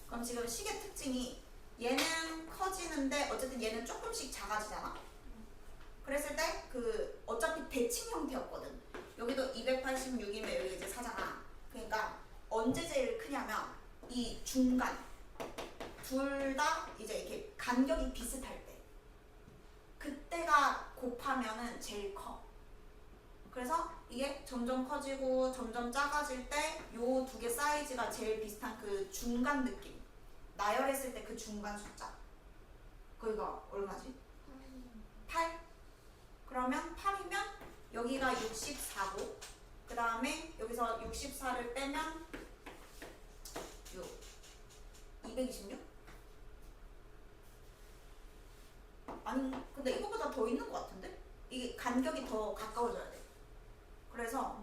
그럼 지금 식의 특징이 얘는 커지는데 어쨌든 얘는 조금씩 작아지잖아. 그랬을 때 어차피 대칭 형태였거든. 여기도 286이면 여기 이제 4잖아. 그러니까 언제 제일 크냐면 이 중간 둘 다 이제 이렇게 간격이 비슷할 때 그때가 곱하면은 제일 커. 그래서 이게 점점 커지고 점점 작아질 때 요 두 개 사이즈가 제일 비슷한 그 중간 느낌. 나열했을 때 그 중간 숫자. 거기가 얼마지? 8? 그러면 8이면 여기가 64고 그 다음에 여기서 64를 빼면 226? 아니 근데 이거보다 더 있는 것 같은데? 이게 간격이 더 가까워져야 돼. 그래서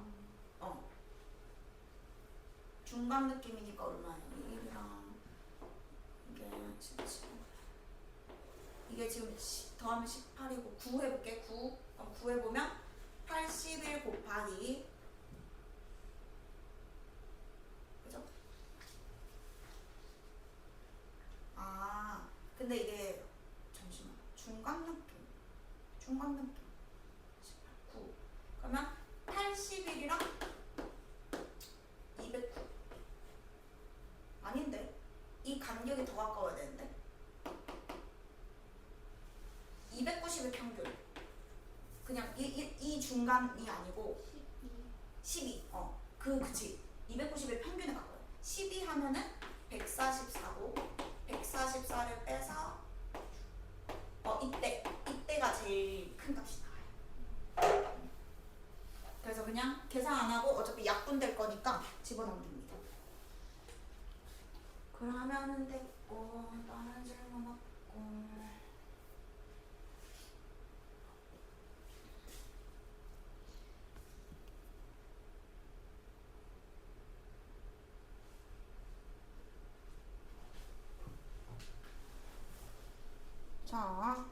중간 느낌이니까 얼마예요? 1이랑 이게 17 이게 지금 더하면 18이고 9 해볼게. 9 그럼 9 해보면 81 곱하기 그죠? 아 근데 이게 잠시만 중간 느낌 9 그러면 81이랑 209 아닌데 이 간격이 더 가까워야 되는데 290의 평균 그냥 이 중간이 아니고 12 그치 290의 평균에 가까워요. 12 하면은 144고 144를 빼서 이때가 제일 큰 값이 나와요. 그래서 그냥 계산 안 하고 어차피 약분될 거니까 집어넣으면 됩니다. 그러면은 됐고 다른 질문 없고 자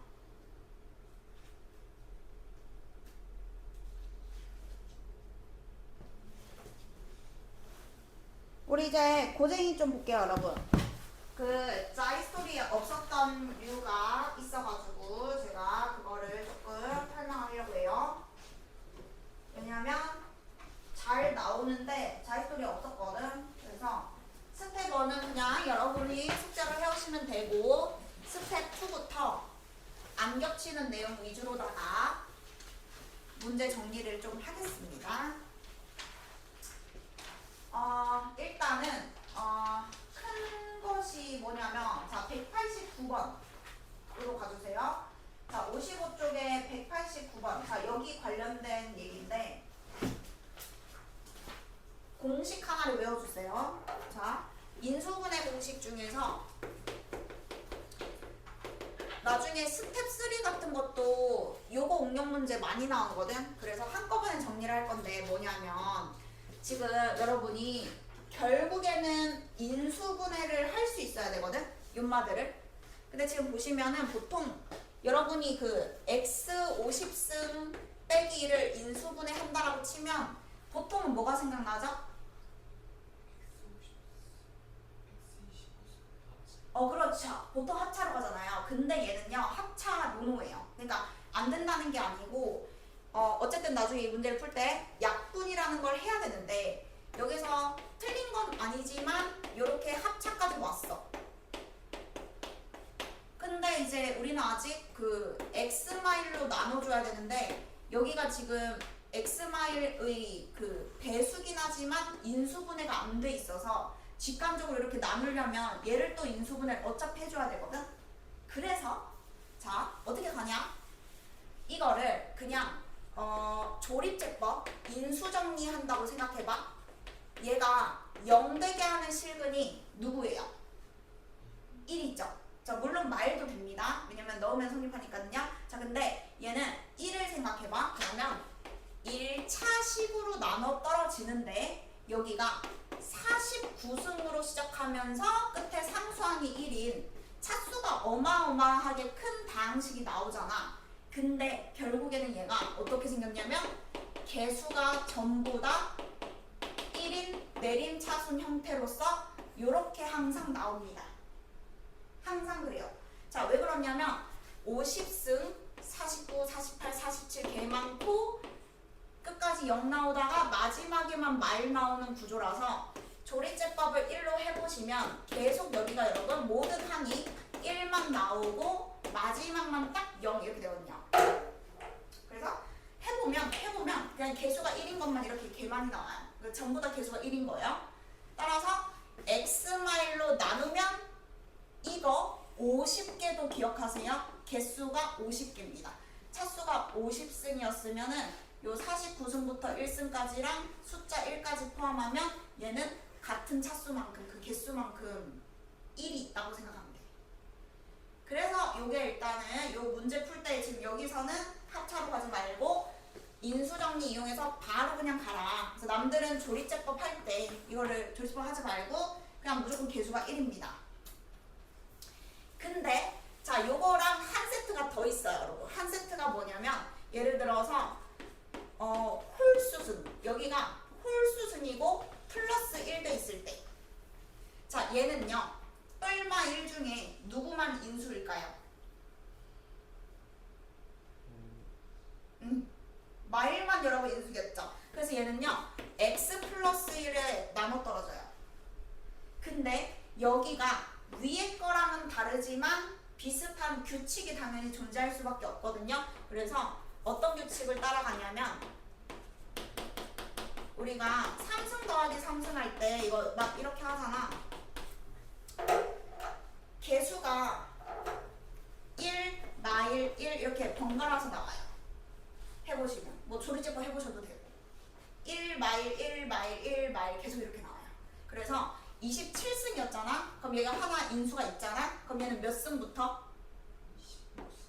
우리 이제 고쟁이 좀 볼게요 여러분. 자이스토리에 없었던 류가 있어가지고 제가 그거를 조금 설명하려고 해요. 왜냐면 잘 나오는데 자이스토리에 없었거든. 그래서 스텝 1은 그냥 여러분이 숙제를 해오시면 되고 스텝 2부터 안 겹치는 내용 위주로다가 문제 정리를 좀 하겠습니다. 일단은 큰 것이 뭐냐면 자 189번으로 가주세요. 자 55쪽에 189번. 자 여기 관련된 얘기인데 공식 하나를 외워주세요. 자 인수분해 공식 중에서 나중에 스텝 3 같은 것도 요거 응용 문제 많이 나오거든. 그래서 한꺼번에 정리를 할 건데 뭐냐면 지금 여러분이 결국에는 인수분해를 할 수 있어야 되거든. 윤마들을. 근데 지금 보시면은 보통 여러분이 그 x 50승 빼기 1을 인수분해 한다라고 치면 보통은 뭐가 생각나죠? 그렇죠. 보통 합차로 가잖아요. 근데 얘는요, 합차 노노예요. 그러니까 안 된다는 게 아니고, 어쨌든 나중에 이 문제를 풀 때 약분이라는 걸 해야 되는데, 여기서 틀린 건 아니지만, 이렇게 합차까지 왔어. 근데 이제 우리는 아직 그 x마일로 나눠줘야 되는데, 여기가 지금 x마일의 그 배수긴 하지만 인수분해가 안 돼 있어서, 직관적으로 이렇게 나누려면 얘를 또 인수분해를 어차피 해줘야 되거든. 그래서 자 어떻게 가냐? 이거를 그냥 조립제법 인수정리한다고 생각해봐. 얘가 0 되게 하는 실근이 누구예요? 1이죠. 자 물론 마일도 됩니다. 왜냐면 넣으면 성립하니까요. 자 근데 얘는 1을 생각해봐. 그러면 1차식으로 나눠 떨어지는데 여기가 49승으로 시작하면서 끝에 상수항이 1인 차수가 어마어마하게 큰 다항식이 나오잖아. 근데 결국에는 얘가 어떻게 생겼냐면 개수가 전부 다 1인 내림 차순 형태로서 이렇게 항상 나옵니다. 항상 그래요. 자, 왜 그러냐면 50승, 49, 48, 47 개 많고 끝까지 0 나오다가 마지막에만 마일 나오는 구조라서 조립제법을 1로 해보시면 계속 여기가 여러분 모든 항이 1만 나오고 마지막만 딱 0 이렇게 되거든요. 그래서 해보면 그냥 개수가 1인 것만 이렇게 개 많이 나와요. 그러니까 전부 다 개수가 1인 거예요. 따라서 x마일로 나누면 이거 50개도 기억하세요. 개수가 50개입니다. 차수가 50승이었으면은 요 49승부터 1승까지랑 숫자 1까지 포함하면 얘는 같은 차수만큼 그 개수만큼 1이 있다고 생각하면 돼. 그래서 요게 일단은 요 문제 풀 때 지금 여기서는 합차로 가지 말고 인수정리 이용해서 바로 그냥 가라. 그래서 남들은 조립제법 할 때 이거를 조립제법 하지 말고 그냥 무조건 개수가 1입니다. 근데 자 요거랑 한 세트가 더 있어요, 여러분. 한 세트가 뭐냐면 예를 들어서 홀수승 여기가 홀수승이고 플러스 1 돼 있을 때 자 얘는요 뿔마 1 중에 누구만 인수일까요? 마일만 여러분 인수겠죠. 그래서 얘는요 x 플러스 1에 나눠 떨어져요. 근데 여기가 위에 거랑은 다르지만 비슷한 규칙이 당연히 존재할 수밖에 없거든요. 그래서 어떤 규칙을 따라가냐면 우리가 3승 더하기 3승 할 때 이거 막 이렇게 하잖아. 개수가 1, 마일, 1 이렇게 번갈아서 나와요. 해보시면 뭐 조립제법 해보셔도 되고 1 마일, 1 마일, 1 마일 계속 이렇게 나와요. 그래서 27승이었잖아. 그럼 얘가 하나 인수가 있잖아. 그럼 얘는 몇 승부터?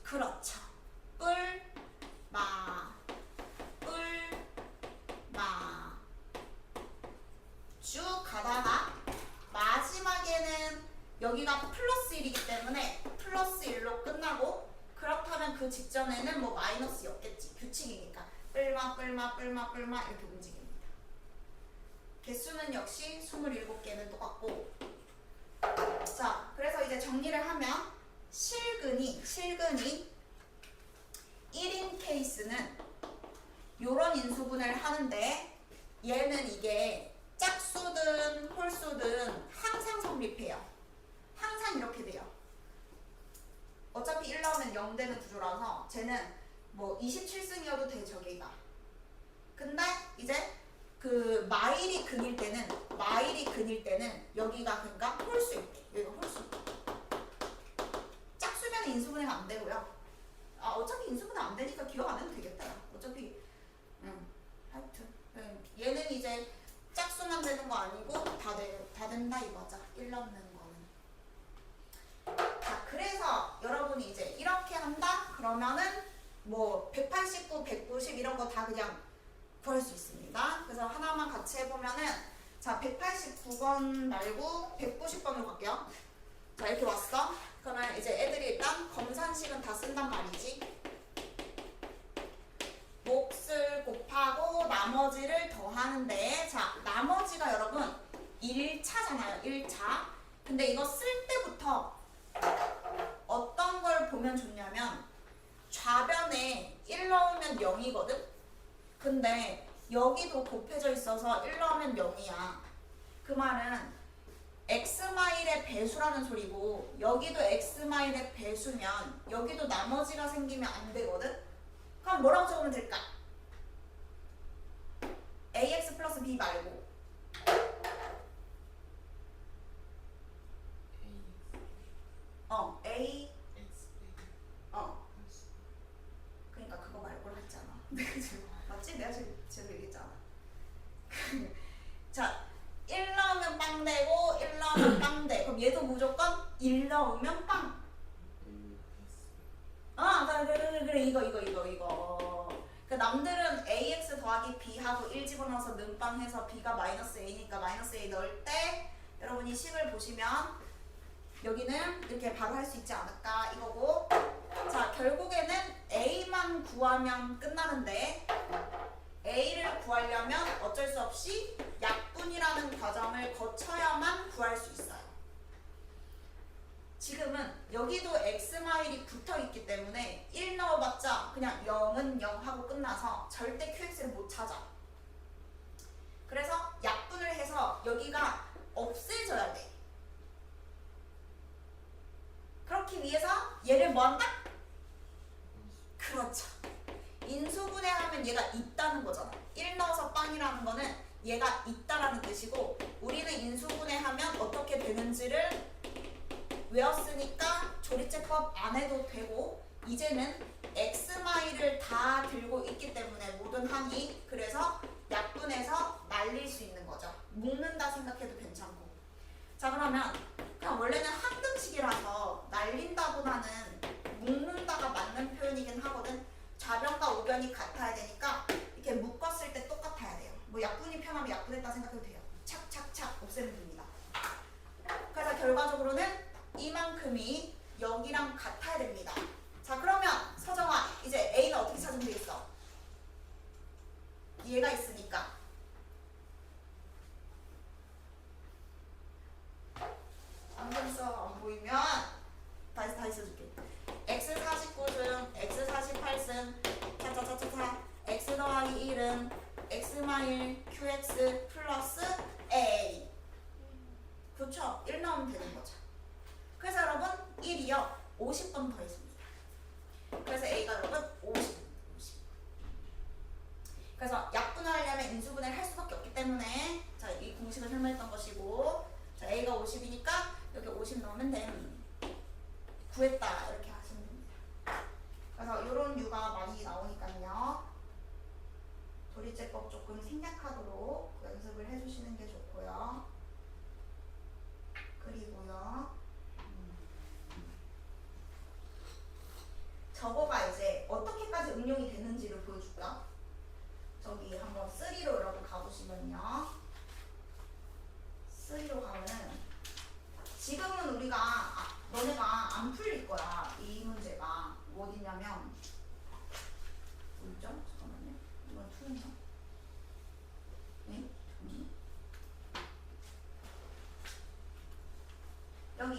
그렇죠. 뿔, 마, 뿔, 마. 쭉 가다가 마지막에는 여기가 플러스 1이기 때문에 플러스 1로 끝나고 그렇다면 그 직전에는 뭐 마이너스였겠지. 규칙이니까. 뿔마, 뿔마, 뿔마, 뿔마 이렇게 움직입니다. 개수는 역시 27개는 똑같고 자 그래서 이제 정리를 하면 실근이 1인 케이스는 요런 인수분해를 하는데 얘는 이게 짝수든 홀수든 항상 성립해요. 항상 이렇게 돼요. 어차피 1 나오면 0 되는 구조라서 쟤는 뭐 27승이어도 돼 저기가. 근데 이제 그 마일이 근일 때는 여기가 그러니까 홀수일 때 여기가 홀수 어차피 인수분해 안 되니까 기억 안 해도 되겠다. 어차피 하여튼 얘는 이제 짝수만 되는 거 아니고 다 된다 이거죠. 1 넣는 거는. 자, 그래서 여러분이 이제 이렇게 한다 그러면은 뭐 189, 190 이런 거 다 그냥 구할 수 있습니다. 그래서 하나만 같이 해보면은 자 189번 말고 190번으로 갈게요. 자 이렇게 왔어. 그러면 이제 애들이 일단 검산식은 다 쓴단 말이지. 몫을 곱하고 나머지를 더하는데 자 나머지가 여러분 1차잖아요. 1차. 근데 이거 쓸 때부터 어떤 걸 보면 좋냐면 좌변에 1 넣으면 0이거든. 근데 여기도 곱해져 있어서 1 넣으면 0이야. 그 말은 x마일의 배수라는 소리고 여기도 x마일의 배수면 여기도 나머지가 생기면 안 되거든? 그럼 뭐라고 적으면 될까? ax 플러스 b 말고 a 그러니까 그거 말고 했잖아. 맞지? 내가 지금 얘기했잖아. 자 1 넣으면 빵 되고 1 넣으면 빵 돼. 그럼 얘도 무조건 1 넣으면 빵. 그래 이거. 그 남들은 ax 더하기 b하고 1 집어넣어서 는빵 해서 b가 마이너스 a니까 마이너스 a 넣을 때 여러분이 식을 보시면 여기는 이렇게 바로 할 수 있지 않을까 이거고. 자 결국에는 a만 구하면 끝나는데 a를 구하려면 어쩔 수 없이 약분이라는 과정을 거쳐야만 구할 수 있어요. 지금은 여기도 x마일이 붙어있기 때문에 1 넣어봤자 그냥 0은 0 하고 끝나서 절대 qx를 못 찾아. 그래서 약분을 해서 여기가 없애져야 돼. 그렇기 위해서 얘를 뭐 한다? 그렇죠. 인수분해하면 얘가 있다는 거잖아. 1 넣어서 빵이라는 거는 얘가 있다라는 뜻이고 우리는 인수분해하면 어떻게 되는지를 외웠으니까 조리제법 안 해도 되고 이제는 x마일을 다 들고 있기 때문에 모든 항이 그래서 약분해서 날릴 수 있는 거죠. 묶는다 생각해도 괜찮고. 자 그러면 그냥 원래는 항등식이라서 날린다보다는 묶는다가 맞는 표현이긴 하거든. 좌변과 우변이 같아야 되니까 이렇게 묶었을 때 똑같아야 돼요. 뭐 약분이 편하면 약분했다 생각해도 돼요. 착착착 없애면 됩니다. 그래서 결과적으로는 이만큼이 여기랑 같아야 됩니다. 자 그러면 서정아 이제 A는 어떻게 찾으면 되겠어? 얘가 있으니까 안경 써. 안 보이면 다시 써줄게. x 49승 x 48승 차차차차차 x 더하기 1은 x마일 qx 플러스 a. 그렇죠? 1 넣으면 되는 거죠. 그래서 여러분 1이요 50번 더 있습니다. 그래서 a가 여러분 50. 그래서 약분을 하려면 인수분해를 할 수밖에 없기 때문에 자 이 공식을 설명했던 것이고 자 a가 50이니까 여기 50 넣으면 됨. 구했다 이렇게 하시면 됩니다. 그래서 이런 류가 많이 나오니까요. 조리제법 조금 생략하도록 연습을 해주시는 게 좋고요. 그리고요. 저거가 이제 어떻게까지 응용이 되는지를 보여줄까? 저기 한번 3로 여러분 가보시면요. 3로 가면은 지금은 우리가 너네가 안 풀릴 거야. 이 문제가 어디냐면 뭐죠? 잠깐만요. 이건 2인가? 네?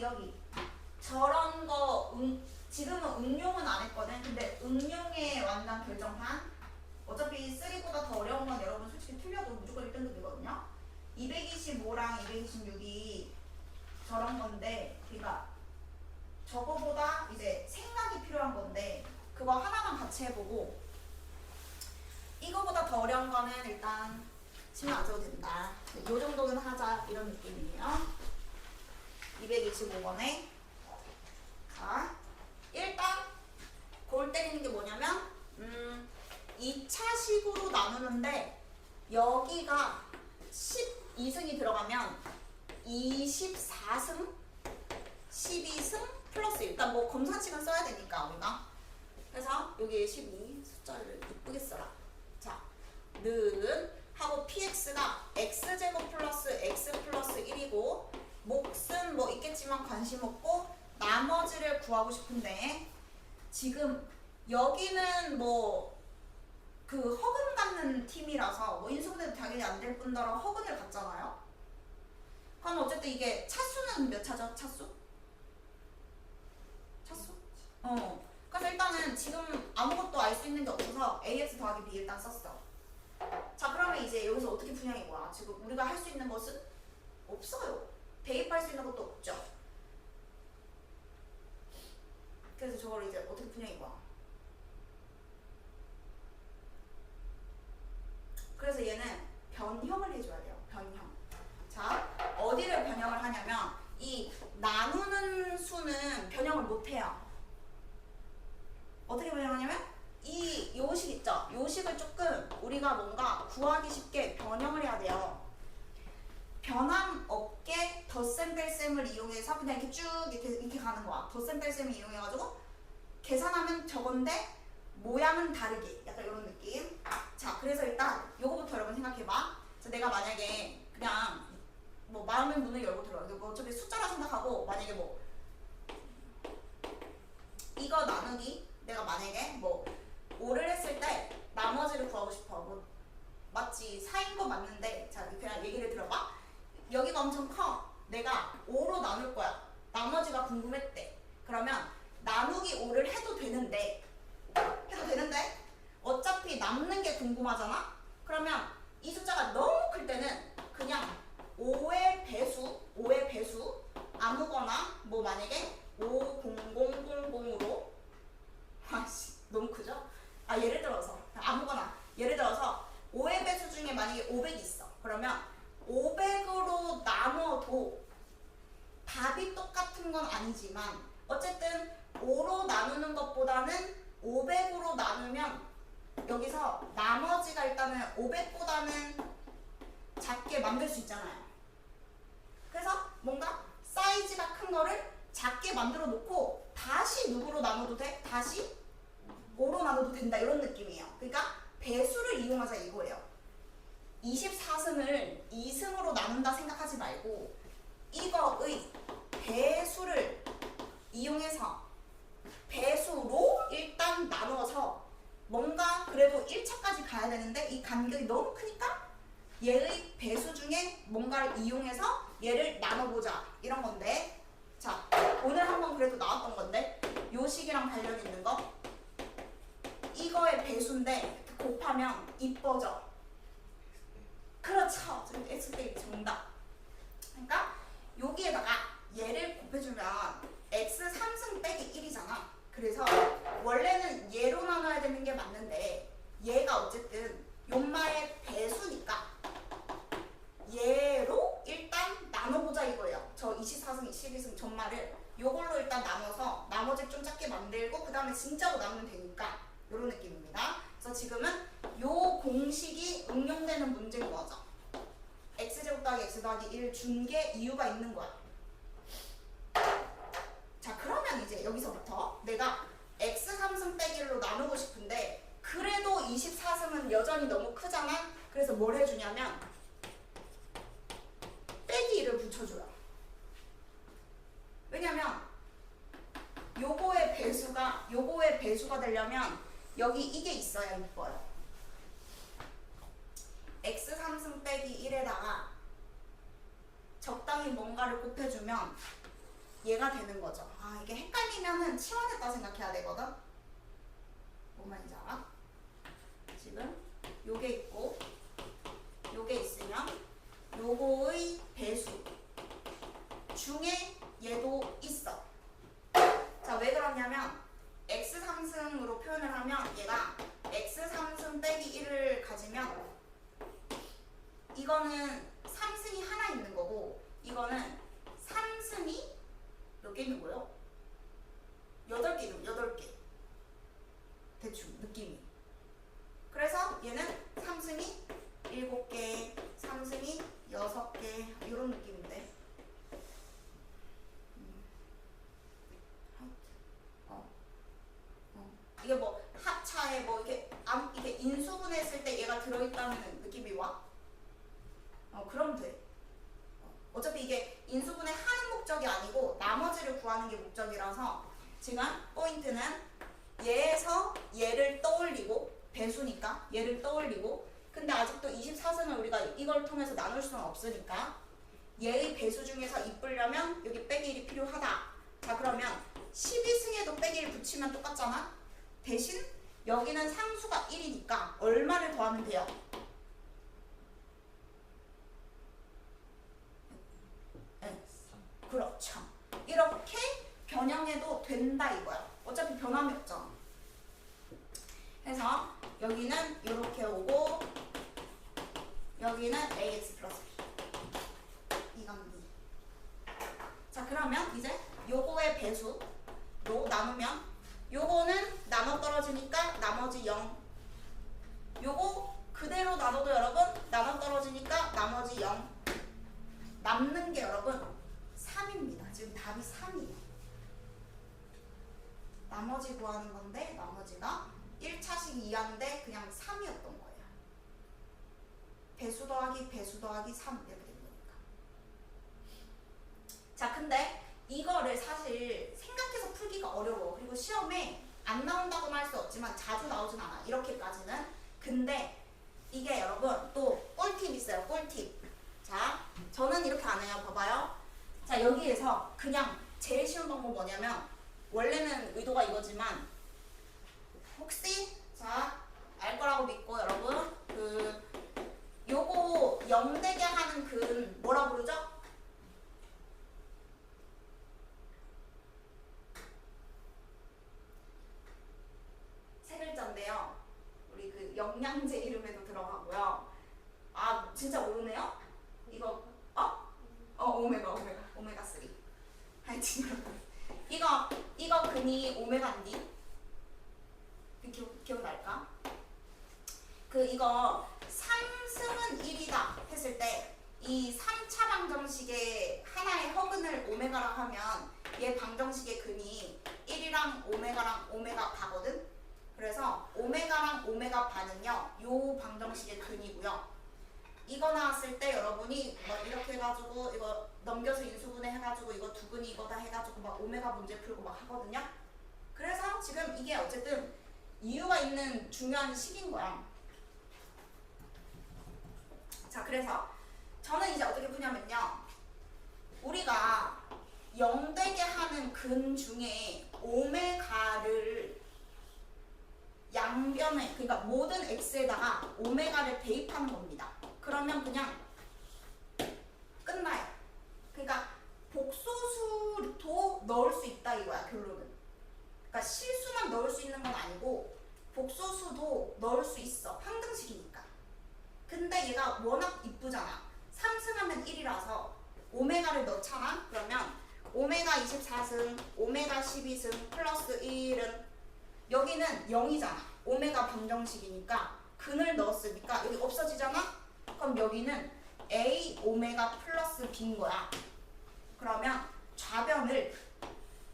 여기 저런 거 지금은 응용은 안 했거든. 근데 응용의 완전 결정판 어차피 3보다 더 어려운 건 여러분 솔직히 틀려도 무조건 1등급 되거든요. 225랑 226이 저런 건데 그러니까 저거보다 이제 생각이 필요한 건데 그거 하나만 같이 해보고 이거보다 더 어려운 거는 일단 신경 안 써도 된다. 요 정도는 하자 이런 느낌이에요. 225번에 자 일단 골 골 때리는 게 뭐냐면 2차식으로 나누는데 여기가 12승이 들어가면 24승 12승 플러스 일단 뭐 검산식은 써야 되니까 우리가 그래서 여기 12 숫자를 이쁘게 써라. 자, 는 하고 px가 x제곱 플러스 x 플러스 1이고 몫은 뭐 있겠지만 관심 없고 나머지를 구하고 싶은데 지금 여기는 뭐 그 허근 갖는 팀이라서 뭐 인수분해도 당연히 안 될 뿐더러 허근을 갖잖아요. 그럼 어쨌든 이게 차수는 몇 차죠? 차수? 차수? 그래서 일단은 지금 아무것도 알 수 있는 게 없어서 ax 더하기 b 일단 썼어. 자, 그러면 이제 여기서 어떻게 분양이 뭐야? 지금 우리가 할 수 있는 것은 없어요. 대입할 수 있는 것도 없죠. 그래서 저걸 이제 어떻게 분양이 뭐야? 그래서 얘는 변형을 해줘야 돼요. 변형. 자, 어디를 변형을 하냐면 이 나누는 수는 변형을 못해요. 어떻게 변형하냐면 이 요식 있죠? 요식을 조금 우리가 뭔가 구하기 쉽게 변형을 해야 돼요. 변함 없게 덧셈 뺄셈을 이용해서 그냥 이렇게 쭉 이렇게 가는 거야. 덧셈 뺄셈을 이용해가지고 계산하면 저건데 모양은 다르게 약간 이런 느낌. 자, 그래서 일단 요거부터 여러분 생각해봐. 자, 내가 만약에 그냥 뭐 마음의 문을 열고 들어요. 뭐 어차피 숫자라 생각하고 만약에 뭐 이거 나누기 내가 만약에 뭐 5를 했을 때 나머지를 구하고 싶어. 뭐 맞지? 4인 거 맞는데 자 그냥 얘기를 들어봐. 여기가 엄청 커. 내가 5로 나눌 거야. 나머지가 궁금했대. 그러면 나누기 5를 해도 되는데 어차피 남는 게 궁금하잖아? 그러면 이 숫자가 너무 클 때는 그냥 5의 배수 아무거나 뭐 만약에 50000으로 아씨 너무 크죠? 아 예를 들어서 아무거나 예를 들어서 5의 배수 중에 만약에 500이 있어. 그러면 500으로 나눠도 답이 똑같은 건 아니지만 어쨌든 5로 나누는 것보다는 500으로 나누면 여기서 나머지가 일단은 500보다는 작게 만들 수 있잖아요. 그래서 뭔가 사이즈가 큰 거를 작게 만들어 놓고 다시 누구로 나눠도 돼? 다시 5로 나눠도 된다 이런 느낌이에요. 그러니까 배수를 이용하자 이거예요. 24승을 2승으로 나눈다 생각하지 말고 이거의 배수를 이용해서 배수로 일단 나누어서 뭔가 그래도 1차까지 가야 되는데 이 간격이 너무 크니까 얘의 배수 중에 뭔가를 이용해서 얘를 나눠보자 이런 건데 자 오늘 한번 그래도 나왔던 건데 요식이랑 관련 있는 거 이거의 배수인데 이렇게 곱하면 이뻐져. 그렇죠. X빼기 정답. 그러니까 여기에다가 얘를 곱해주면 X 3승 빼기 1이잖아. 그래서 원래는 얘로 나눠야 되는 게 맞는데 얘가 어쨌든 요마의 배수니까 얘로 일단 나눠보자 이거예요. 저 24승, 22승 전말을 요걸로 일단 나눠서 나머지 좀 작게 만들고 그 다음에 진짜로 나누면 되니까 요런 느낌입니다. 그래서 지금은 요 공식이 응용되는 문제인 거죠. x제곱 더하기 x 더하기 1 준 게 이유가 있는 거야. 자 그러면 이제 여기서부터 내가 x 3승 빼기 1로 나누고 싶은데 그래도 24승은 여전히 너무 크잖아. 그래서 뭘 해주냐면 빼기 1을 붙여줘요. 왜냐면 요거의 배수가 되려면 여기 이게 있어야 이뻐요. x 3승 빼기 1에다가 적당히 뭔가를 곱해주면 얘가 되는 거죠. 아 이게 헷갈리면은 치환했다 생각해야 되거든. 뭔 말인지 알아? 지금 요게 있고 요게 있으면 요거의 배수 중에 얘도 있어. 자 왜 그러냐면 x 3승으로 표현을 하면 얘가 x 3승 빼기 1을 가지면 이거는 3승이 하나 있는 거고 이거는 3승이 몇 개 있는 거예요? 8개 있는 8개. 대충 느낌이. 그래서 얘는 3승이 7개, 3승이 6개 이런 느낌인데. 이게 뭐 합차에 뭐 이게 인수분해했을 때 얘가 들어있다는 느낌이 와? 그럼 돼. 어차피 이게 인수분해 하는 목적이 아니고 나머지를 구하는 게 목적이라서 지금 포인트는 얘에서 얘를 떠올리고 배수니까 얘를 떠올리고 근데 아직도 24승을 우리가 이걸 통해서 나눌 수는 없으니까 얘의 배수 중에서 이쁘려면 여기 빼기 1이 필요하다. 자 그러면 12승에도 빼기 1 붙이면 똑같잖아. 대신 여기는 상수가 1이니까 얼마를 더하면 돼요? 네. 그렇죠. 이렇게 변형해도 된다 이거야. 어차피 변함이 없잖아. 그래서 여기는 이렇게 오고 여기는 ax 플러스 b 이건 b. 자 그러면 이제 요거의 배수로 나누면 요거는 나눠 떨어지니까 나머지 0. 요거 그대로 나눠도 여러분 나눠 떨어지니까 나머지 0. 남는 게 여러분 3입니다. 지금 답이 3이에요. 나머지 구하는 건데 나머지가 1차식 2인데 그냥 3이었던 거예요. 배수 더하기 3 이렇게 된 거니까. 자 근데 이거를 사실 생각해서 풀기가 어려워. 그리고 시험에 안 나온다고는 할 수 없지만 자주 나오진 않아. 이렇게까지는. 근데 이게 여러분 또 꿀팁 있어요. 꿀팁. 자 저는 이렇게 안 해요. 봐봐요. 자 여기에서 그냥 제일 쉬운 방법 뭐냐면 원래는 의도가 이거지만 혹시 자 알 거라고 믿고 여러분 요거 0 되게 하는 근 뭐라 부르죠? 세 글자인데요. 우리 그 영양제 이름에도 들어가고요. 아 진짜 모르네요? 이거 오메가 3. 하여튼 이거 근이 오메가인데 기억날까? 이거 3승은 1이다 했을 때 이 3차 방정식의 하나의 허근을 오메가라 하면 얘 방정식의 근이 1이랑 오메가랑 오메가 바거든? 그래서 오메가랑 오메가 반은요 요 방정식의 근이고요. 이거 나왔을 때 여러분이 막 이렇게 해가지고 이거 넘겨서 인수분해 해가지고 이거 두 근이 이거다 해가지고 막 오메가 문제 풀고 막 하거든요. 그래서 지금 이게 어쨌든 이유가 있는 중요한 식인 거야. 자 그래서 저는 이제 어떻게 푸냐면요. 우리가 0 되게 하는 근 중에 오메가를 양변에 그러니까 모든 x에다가 오메가를 대입하는 겁니다. 그러면 그냥 끝나요. 그러니까 복소수도 넣을 수 있다 이거야 결론은. 그러니까 실수만 넣을 수 있는 건 아니고 복소수도 넣을 수 있어. 항등식이니까. 근데 얘가 워낙 이쁘잖아. 3승하면 1이라서 오메가를 넣잖아. 그러면 오메가 24승, 오메가 12승 플러스 1은 여기는 0이잖아. 오메가 방정식이니까 근을 넣었으니까 여기 없어지잖아. 그럼 여기는 A 오메가 플러스 B인 거야. 그러면 좌변을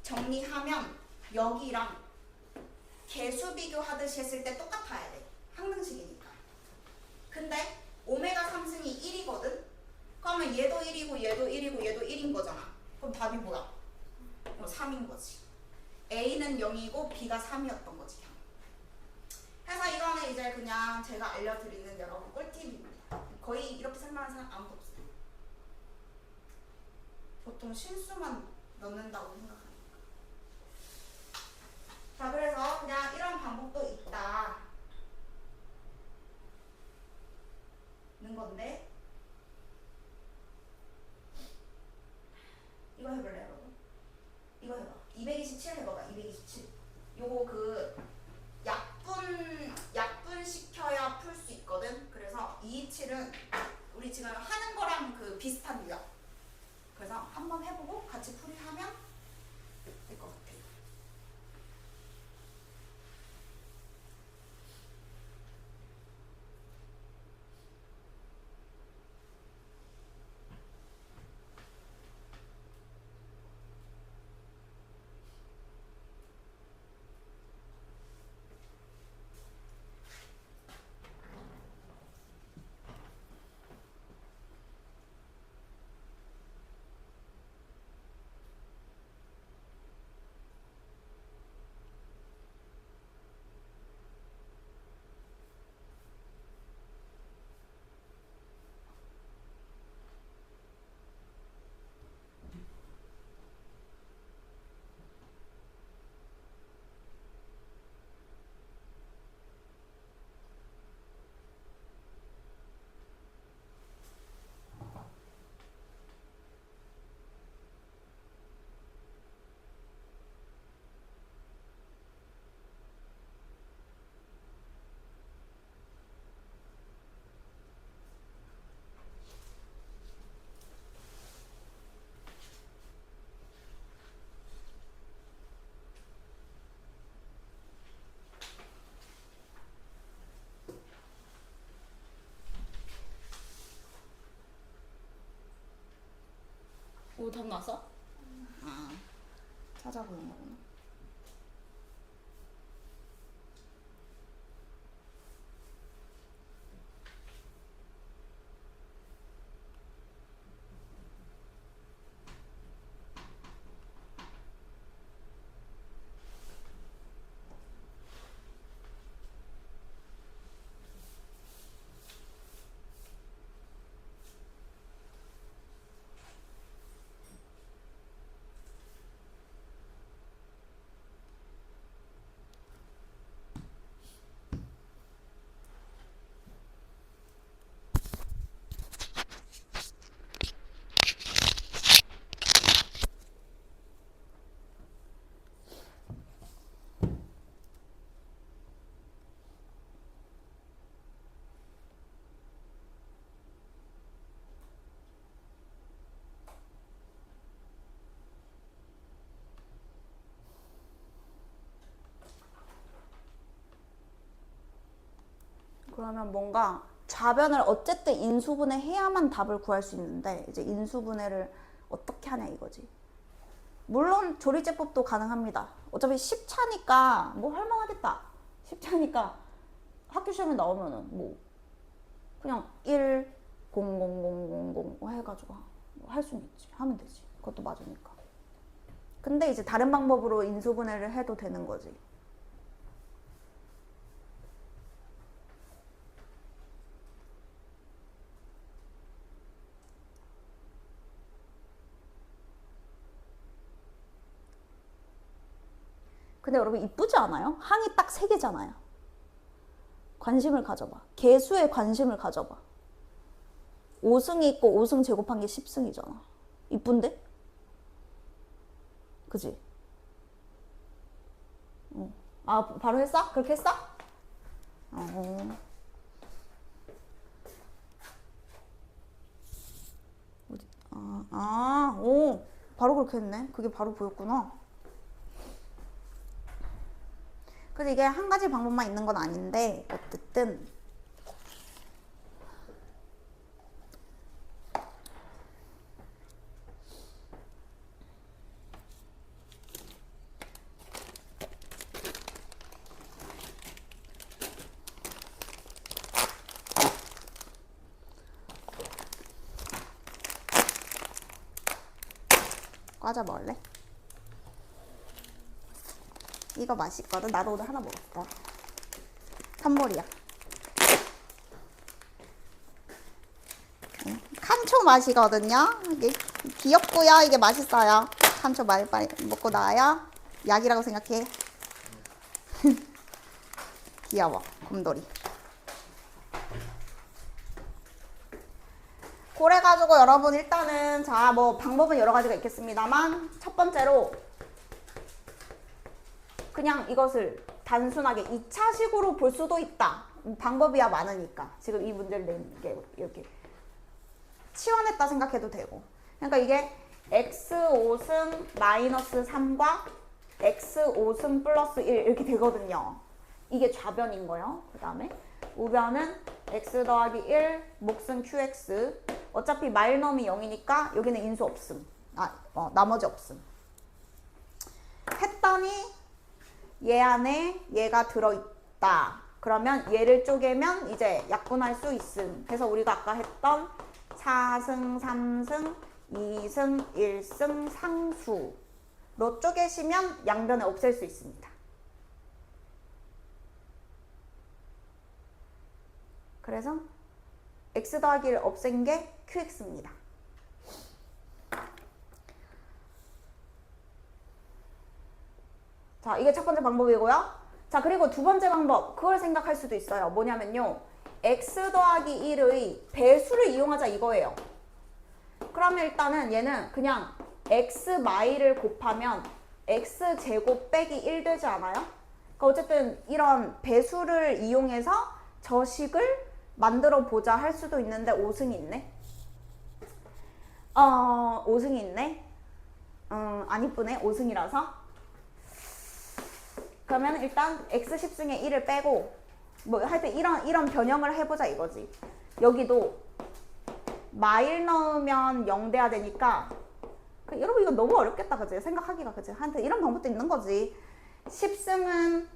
정리하면 여기랑 개수 비교하듯이 했을 때 똑같아야 돼. 항등식이니까. 근데 오메가 3승이 1이거든? 그러면 얘도 1이고 얘도 1이고 얘도 1인 거잖아. 그럼 답이 뭐야? 3인 거지. A는 0이고 B가 3이었던 거지. 그래서 이거는 이제 그냥 제가 알려드리는 여러분 꿀팁입니다. 거의 이렇게 설명하는 사람 아무도 없어요. 보통 실수만 넣는다고 생각하니까. 자 그래서 그냥 이런 방법도 있다 는 건데 이거 해볼래 여러분? 이거 해봐. 227 해봐봐. 227 요거 약분 시켜야 풀 수 있거든. 그래서 227은 우리 지금 하는 거랑 비슷한 유형. 그래서 한번 해보고 같이 풀이하면 될 것 같아요. 그거 답 나왔어? 아, 찾아보는 거구나. 그러면 뭔가 좌변을 어쨌든 인수분해 해야만 답을 구할 수 있는데 이제 인수분해를 어떻게 하냐 이거지. 물론 조리제법도 가능합니다. 어차피 10차니까 뭐 할만하겠다. 10차니까 학교 시험에 나오면은 뭐 그냥 1 0 0 0 0 0 해가지고 할 수는 있지. 하면 되지. 그것도 맞으니까. 근데 이제 다른 방법으로 인수분해를 해도 되는 거지. 근데 여러분 이쁘지 않아요? 항이 딱 3개잖아요. 관심을 가져봐. 개수에 관심을 가져봐. 5승이 있고 5승 제곱한 게 10승이잖아. 이쁜데? 그지? 아, 바로 했어? 그렇게 했어? 어디? 오. 바로 그렇게 했네. 그게 바로 보였구나. 그래서 이게 한 가지 방법만 있는 건 아닌데 어쨌든 과자 먹을래? 이거 맛있거든. 나도 오늘 하나 먹었어. 산볼이야. 칸초 맛이거든요. 이게 귀엽고요. 이게 맛있어요. 칸초 많이 먹고 나와요. 약이라고 생각해. 귀여워. 곰돌이. 그래가지고 여러분 일단은 자 뭐 방법은 여러 가지가 있겠습니다만 첫 번째로 그냥 이것을 단순하게 2차식으로 볼 수도 있다. 방법이야 많으니까. 지금 이 문제를 낸 게 이렇게 치환했다 생각해도 되고. 그러니까 이게 x5승 마이너스 3과 x5승 플러스 1 이렇게 되거든요. 이게 좌변인 거예요. 그 다음에 우변은 x 더하기 1 목승 qx. 어차피 마일넘이 0이니까 여기는 인수 없음. 나머지 없음. 했더니 얘 안에 얘가 들어있다. 그러면 얘를 쪼개면 이제 약분할 수 있음. 그래서 우리가 아까 했던 4승, 3승, 2승, 1승 상수로 쪼개시면 양변에 없앨 수 있습니다. 그래서 x 더하기를 없앤 게 qx입니다. 자, 이게 첫 번째 방법이고요. 자, 그리고 두 번째 방법, 그걸 생각할 수도 있어요. 뭐냐면요, x 더하기 1의 배수를 이용하자 이거예요. 그러면 일단은 얘는 그냥 x 마이를 곱하면 x 제곱 빼기 1 되지 않아요? 그러니까 어쨌든 이런 배수를 이용해서 저식을 만들어 보자 할 수도 있는데 5승이 있네. 5승이 있네. 안 이쁘네. 5승이라서. 그러면 일단 x 10승에 1을 빼고 뭐 하여튼 이런 변형을 해보자 이거지. 여기도 마일 넣으면 0 돼야 되니까 여러분 이거 너무 어렵겠다 그지? 생각하기가 그지? 한테 이런 방법도 있는 거지. 10승은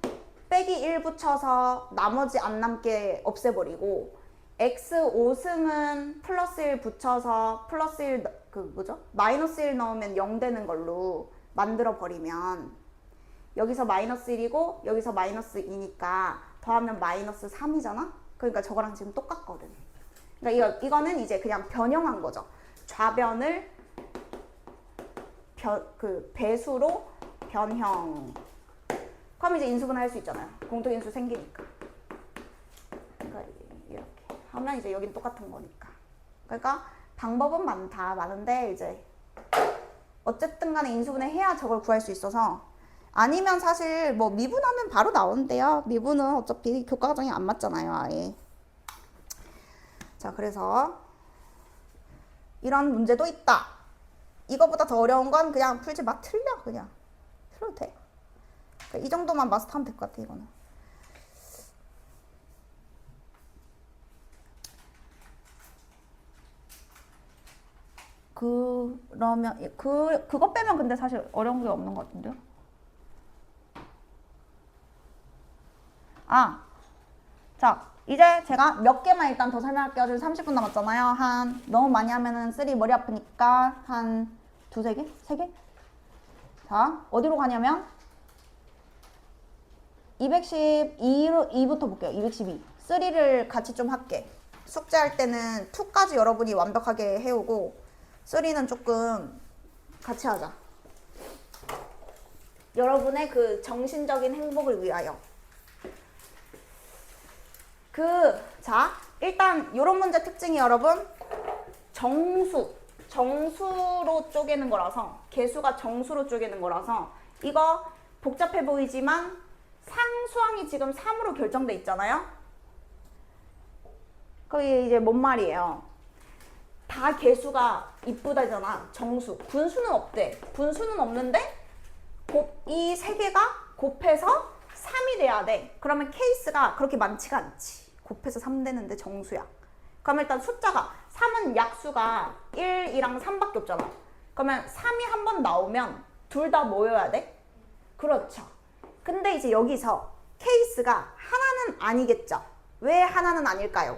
빼기 1 붙여서 나머지 안 남게 없애버리고 x 5승은 플러스 1 붙여서 플러스 1 마이너스 1 넣으면 0 되는 걸로 만들어 버리면 여기서 마이너스 1이고 여기서 마이너스 2니까 더하면 마이너스 3이잖아? 그러니까 저거랑 지금 똑같거든. 그러니까 이거는 이제 그냥 변형한 거죠. 좌변을 배수로 변형. 그럼 이제 인수분해 할 수 있잖아요. 공통인수 생기니까. 그러니까 이렇게 하면 이제 여긴 똑같은 거니까. 그러니까 방법은 많은데 이제 어쨌든 간에 인수분해 해야 저걸 구할 수 있어서 아니면 사실 뭐 미분하면 바로 나오는데요. 미분은 어차피 교과과정이 안 맞잖아요. 아예. 자, 그래서 이런 문제도 있다. 이거보다 더 어려운 건 그냥 풀지 마. 틀려. 그냥. 틀려도 돼. 이 정도만 마스터하면 될 것 같아, 이거는. 그러면, 그거 빼면 근데 사실 어려운 게 없는 것 같은데요? 자, 이제 제가 몇 개만 일단 더 설명할게요. 지금 30분 남았잖아요. 너무 많이 하면은 쓰리 머리 아프니까 한 두세 개? 세 개? 자, 어디로 가냐면 212부터 볼게요. 212. 3를 같이 좀 할게. 숙제할 때는 2까지 여러분이 완벽하게 해오고 3는 조금 같이 하자. 여러분의 그 정신적인 행복을 위하여. 자, 일단 요런 문제 특징이 여러분 정수로 쪼개는 거라서 개수가 정수로 쪼개는 거라서 이거 복잡해 보이지만 상수항이 지금 3으로 결정돼 있잖아요. 그게 이제 뭔 말이에요? 다 개수가 이쁘다잖아. 정수. 분수는 없대. 분수는 없는데 이 세 개가 곱해서 3이 돼야 돼. 그러면 케이스가 그렇게 많지가 않지. 곱해서 3 되는데 정수야. 그럼 일단 숫자가 3은 약수가 1이랑 3밖에 없잖아. 그러면 3이 한 번 나오면 둘 다 모여야 돼? 그렇죠. 근데 이제 여기서 케이스가 하나는 아니겠죠. 왜 하나는 아닐까요?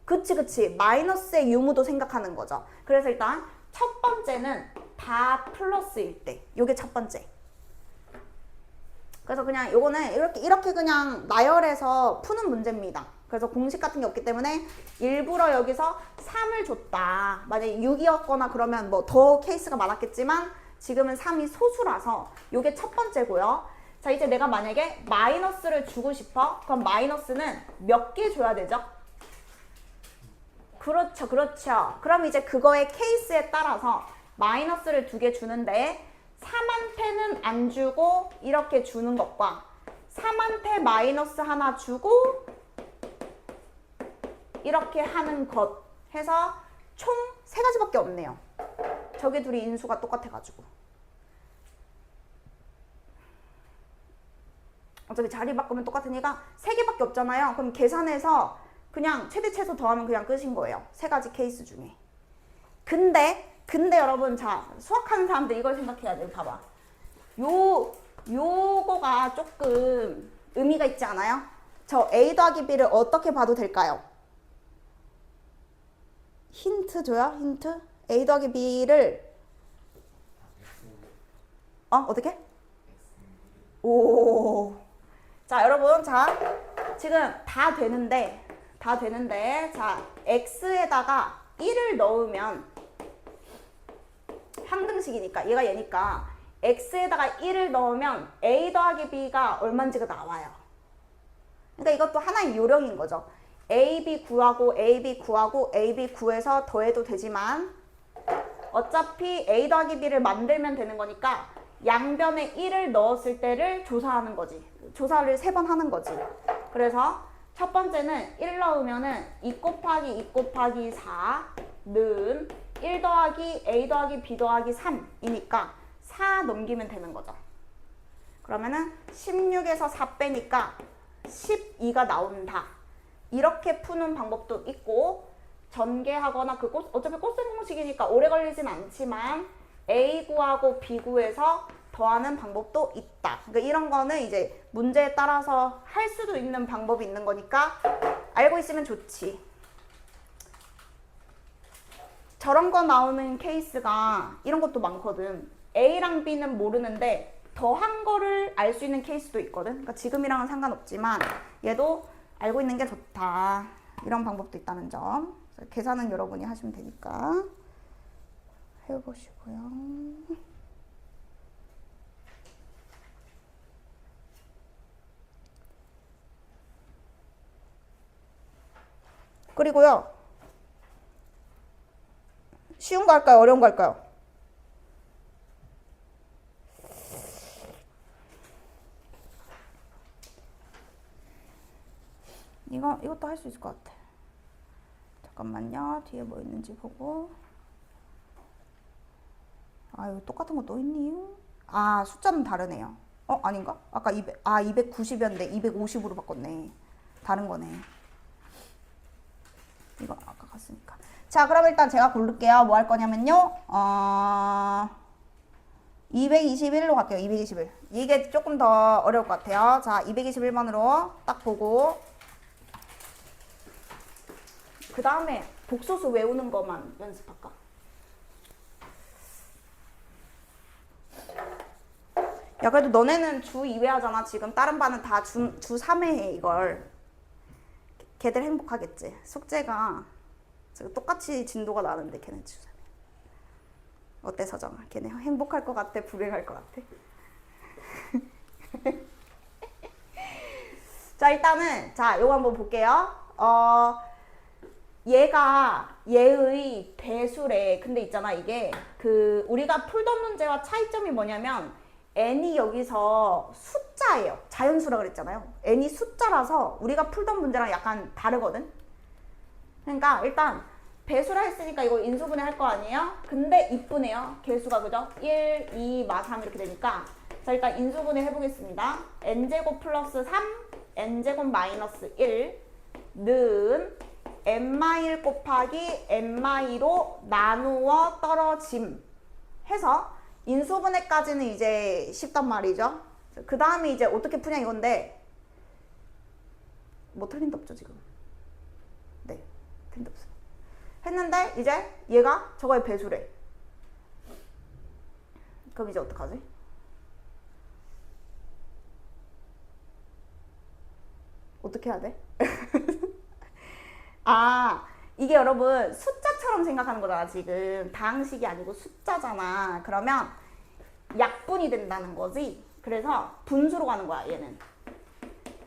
그치. 마이너스의 유무도 생각하는 거죠. 그래서 일단 첫 번째는 다 플러스일 때. 요게 첫 번째. 그래서 그냥 요거는 이렇게 그냥 나열해서 푸는 문제입니다. 그래서 공식 같은 게 없기 때문에 일부러 여기서 3을 줬다. 만약에 6이었거나 그러면 뭐 더 케이스가 많았겠지만 지금은 3이 소수라서 요게 첫 번째고요. 자, 이제 내가 만약에 마이너스를 주고 싶어. 그럼 마이너스는 몇 개 줘야 되죠? 그렇죠. 그럼 이제 그거의 케이스에 따라서 마이너스를 2개 주는데 3한테는 안 주고 이렇게 주는 것과 3한테 마이너스 하나 주고 이렇게 하는 것 해서 총 3가지밖에 없네요. 저게 둘이 인수가 똑같아가지고. 어차피 자리 바꾸면 똑같으니까 3개밖에 없잖아요. 그럼 계산해서 그냥 최대 최소 더하면 그냥 끝인 거예요. 3가지 케이스 중에. 근데 여러분, 자, 수학하는 사람들 이걸 생각해야 돼요. 봐봐. 요거가 조금 의미가 있지 않아요? 저 A 더하기 B를 어떻게 봐도 될까요? 힌트 줘요? 힌트? A 더하기 B를 어떻게? 오. 자, 여러분, 자, 지금 다 되는데 자, X에다가 1을 넣으면 항등식이니까 얘가 얘니까 X에다가 1을 넣으면 A 더하기 B가 얼마인지가 나와요. 그러니까 이것도 하나의 요령인 거죠. AB 구하고 AB 구하고 AB 구해서 더해도 되지만 어차피 A 더하기 B를 만들면 되는 거니까 양변에 1을 넣었을 때를 조사하는 거지. 조사를 3번 하는 거지. 그래서 첫 번째는 1 넣으면은 2 곱하기 2 곱하기 4는 1 더하기 A 더하기 B 더하기 3이니까 4 넘기면 되는 거죠. 그러면은 16에서 4 빼니까 12가 나온다. 이렇게 푸는 방법도 있고 전개하거나 어차피 코스 공식이니까 오래 걸리진 않지만 A 구하고 B 구해서 더하는 방법도 있다. 그러니까 이런 거는 이제 문제에 따라서 할 수도 있는 방법이 있는 거니까 알고 있으면 좋지. 저런 거 나오는 케이스가 이런 것도 많거든. A랑 B는 모르는데 더한 거를 알 수 있는 케이스도 있거든. 그러니까 지금이랑은 상관없지만 얘도 알고 있는 게 좋다. 이런 방법도 있다는 점. 계산은 여러분이 하시면 되니까 해보시고요. 그리고요. 쉬운 거 할까요? 어려운 거 할까요? 이것도 할 수 있을 것 같아. 잠깐만요. 뒤에 뭐 있는지 보고. 아, 여기 똑같은 거 또 있니? 아, 숫자는 다르네요. 아닌가? 아까 290이었는데 250으로 바꿨네. 다른 거네. 이거 아까 갔으니까. 자, 그럼 일단 제가 고를게요. 뭐 할 거냐면요. 221로 갈게요. 221. 이게 조금 더 어려울 것 같아요. 자, 221번으로 딱 보고 그 다음에 복소수 외우는 것만 연습할까? 야, 그래도 너네는 주 2회 하잖아. 지금 다른 반은 다 주 3회 해, 이걸. 걔들 행복하겠지. 숙제가 똑같이 진도가 나는데 걔네 주 3회. 어때, 서정아? 걔네 행복할 것 같아? 불행할 것 같아? 자, 일단은 요거 한번 볼게요. 얘의 배수래. 근데 있잖아, 이게 우리가 풀던 문제와 차이점이 뭐냐면 n이 여기서 숫자예요. 자연수라 그랬잖아요. n이 숫자라서 우리가 풀던 문제랑 약간 다르거든. 그러니까 일단 배수라 했으니까 이거 인수분해 할 거 아니에요? 근데 이쁘네요. 개수가 그죠? 1, 2, 3 이렇게 되니까 자, 일단 인수분해 해보겠습니다. n제곱 플러스 3, n제곱 마이너스 1는 n-1 곱하기 n-2로 나누어 떨어짐 해서 인수분해까지는 이제 쉽단 말이죠. 그 다음에 이제 어떻게 푸냐 이건데 뭐 틀린 데 없죠 지금. 네, 틀린 데 없어요. 했는데 이제 얘가 저거의 배수래. 그럼 이제 어떡하지? 어떻게 해야 돼? 이게 여러분 숫자처럼 생각하는 거잖아. 지금 다항식이 아니고 숫자잖아. 그러면 약분이 된다는 거지. 그래서 분수로 가는 거야 얘는.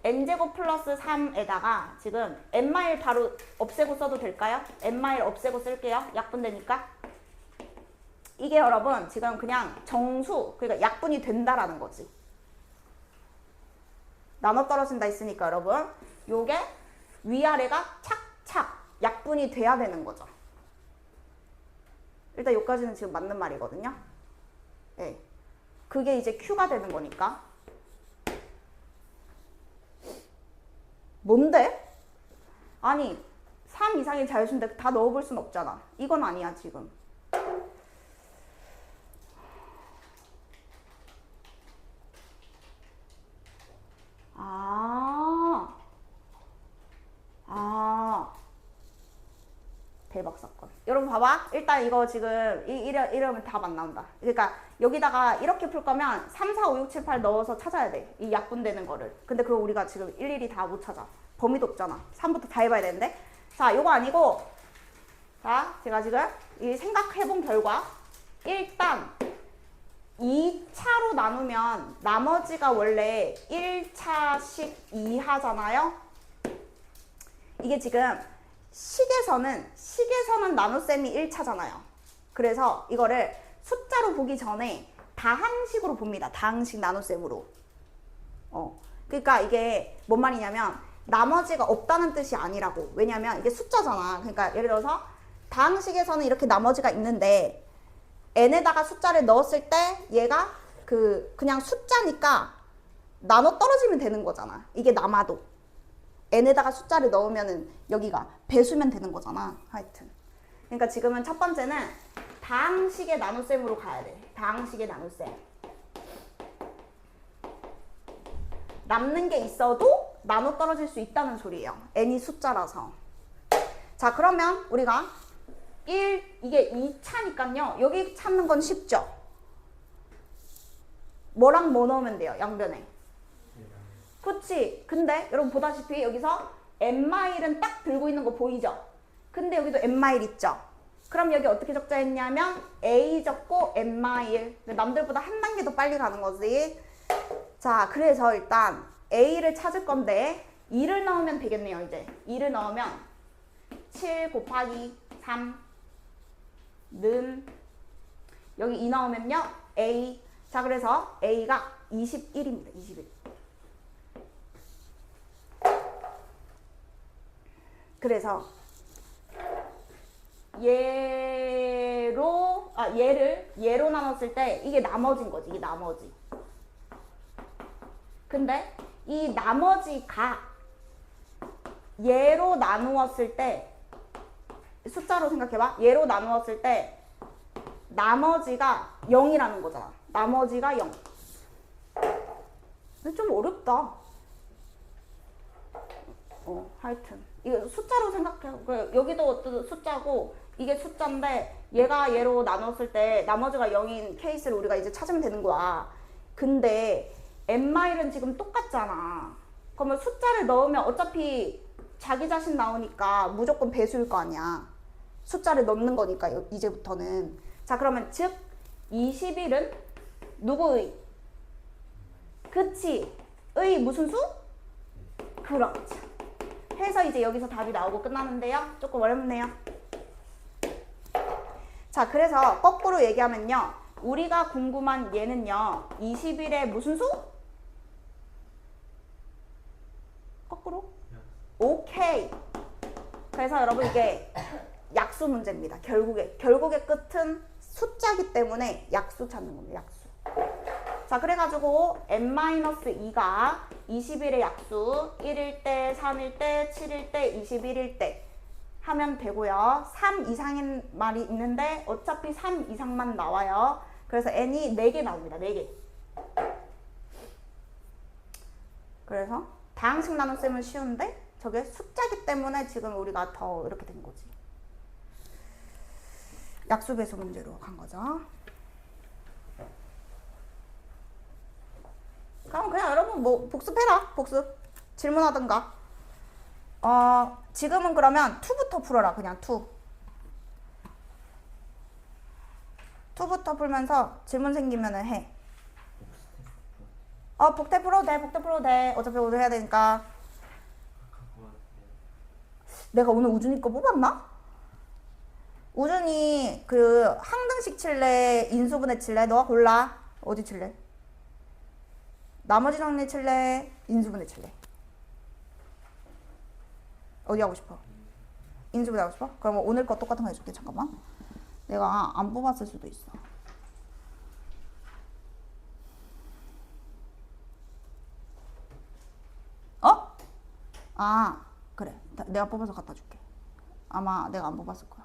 n제곱 플러스 3에다가 지금 n-1 바로 없애고 써도 될까요? n-1 없애고 쓸게요. 약분되니까. 이게 여러분 지금 그냥 정수, 그러니까 약분이 된다라는 거지. 나눠 떨어진다 했으니까 여러분 요게 위아래가 착착 약분이 돼야 되는 거죠. 일단 여기까지는 지금 맞는 말이거든요. 네. 그게 이제 Q가 되는 거니까. 뭔데? 아니 3 이상의 자유수인데 다 넣어볼 순 없잖아. 이건 아니야 지금. 대박 사건. 여러분 봐봐. 일단 이거 지금 이러면 답 안 나온다. 그러니까 여기다가 이렇게 풀 거면 3, 4, 5, 6, 7, 8 넣어서 찾아야 돼. 이 약분되는 거를. 근데 그거 우리가 지금 일일이 다 못 찾아. 범위도 없잖아. 3부터 다 해봐야 되는데. 자, 요거 아니고 자, 제가 지금 이 생각해본 결과 일단 2차로 나누면 나머지가 원래 1차씩 2하잖아요. 이게 지금 식에서는 나눗셈이 1차잖아요. 그래서 이거를 숫자로 보기 전에 다항식으로 봅니다. 다항식 나눗셈으로. 그러니까 이게 뭔 말이냐면 나머지가 없다는 뜻이 아니라고. 왜냐면 이게 숫자잖아. 그러니까 예를 들어서 다항식에서는 이렇게 나머지가 있는데 n에다가 숫자를 넣었을 때 얘가 그냥 숫자니까 나눠 떨어지면 되는 거잖아. 이게 남아도. n에다가 숫자를 넣으면은 여기가 배수면 되는 거잖아. 하여튼. 그러니까 지금은 첫 번째는 다항식의 나눗셈으로 가야 돼. 다항식의 나눗셈. 남는 게 있어도 나눠 떨어질 수 있다는 소리예요. n이 숫자라서. 자, 그러면 우리가 이게 2차니까요. 여기 찾는 건 쉽죠? 뭐랑 뭐 넣으면 돼요? 양변에. 그치? 근데 여러분 보다시피 여기서 n마일은 딱 들고 있는 거 보이죠? 근데 여기도 n마일 있죠? 그럼 여기 어떻게 적자 했냐면 a 적고 n마일. 남들보다 한 단계 더 빨리 가는 거지. 자, 그래서 일단 a를 찾을 건데 2를 넣으면 되겠네요. 이제 2를 넣으면 7 곱하기 3는 여기 2 넣으면요 a. 자, 그래서 a가 21입니다. 21. 그래서 얘로 나눴을 때 이게 나머지인 거지. 이게 나머지. 근데 이 나머지가 얘로 나누었을 때 숫자로 생각해봐. 얘로 나누었을 때 나머지가 0이라는 거잖아. 나머지가 0. 근데 좀 어렵다. 하여튼 이거 숫자로 생각해. 여기도 어떤 숫자고 이게 숫자인데 얘가 얘로 나눴을 때 나머지가 0인 케이스를 우리가 이제 찾으면 되는 거야. 근데 n마일은 지금 똑같잖아. 그러면 숫자를 넣으면 어차피 자기 자신 나오니까 무조건 배수일 거 아니야. 숫자를 넣는 거니까 이제부터는. 자, 그러면 즉 21은 누구의? 그치? 의 무슨 수? 그렇죠. 해서 이제 여기서 답이 나오고 끝나는데요. 조금 어렵네요. 자, 그래서 거꾸로 얘기하면요. 우리가 궁금한 얘는요. 21의 무슨 수? 거꾸로? 오케이. 그래서 여러분 이게 약수 문제입니다. 결국의 끝은 숫자기 때문에 약수 찾는 겁니다. 약수. 자, 그래가지고 n-2가 21의 약수 1일 때, 3일 때, 7일 때, 21일 때 하면 되고요. 3 이상인 말이 있는데 어차피 3 이상만 나와요. 그래서 n이 4개 나옵니다. 4개. 그래서 다항식 나눗셈은 쉬운데 저게 숫자기 때문에 지금 우리가 더 이렇게 된 거지. 약수 배수 문제로 간 거죠. 그럼 그냥 여러분 뭐 복습해라. 복습. 질문하든가. 지금은 그러면 2부터 풀어라. 그냥 2. 2부터 풀면서 질문 생기면은 해. 복태 풀어도 돼. 복태 풀어도 돼. 어차피 오늘 해야 되니까. 내가 오늘 우준이 거 뽑았나? 우준이 그 항등식 칠래? 인수분해 칠래? 너가 골라. 어디 칠래? 나머지 정리 칠래? 인수분해 칠래? 어디 하고 싶어? 인수분해 하고 싶어? 그럼 오늘 거 똑같은 거 해줄게. 잠깐만. 내가 안 뽑았을 수도 있어. 그래. 내가 뽑아서 갖다 줄게. 아마 내가 안 뽑았을 거야.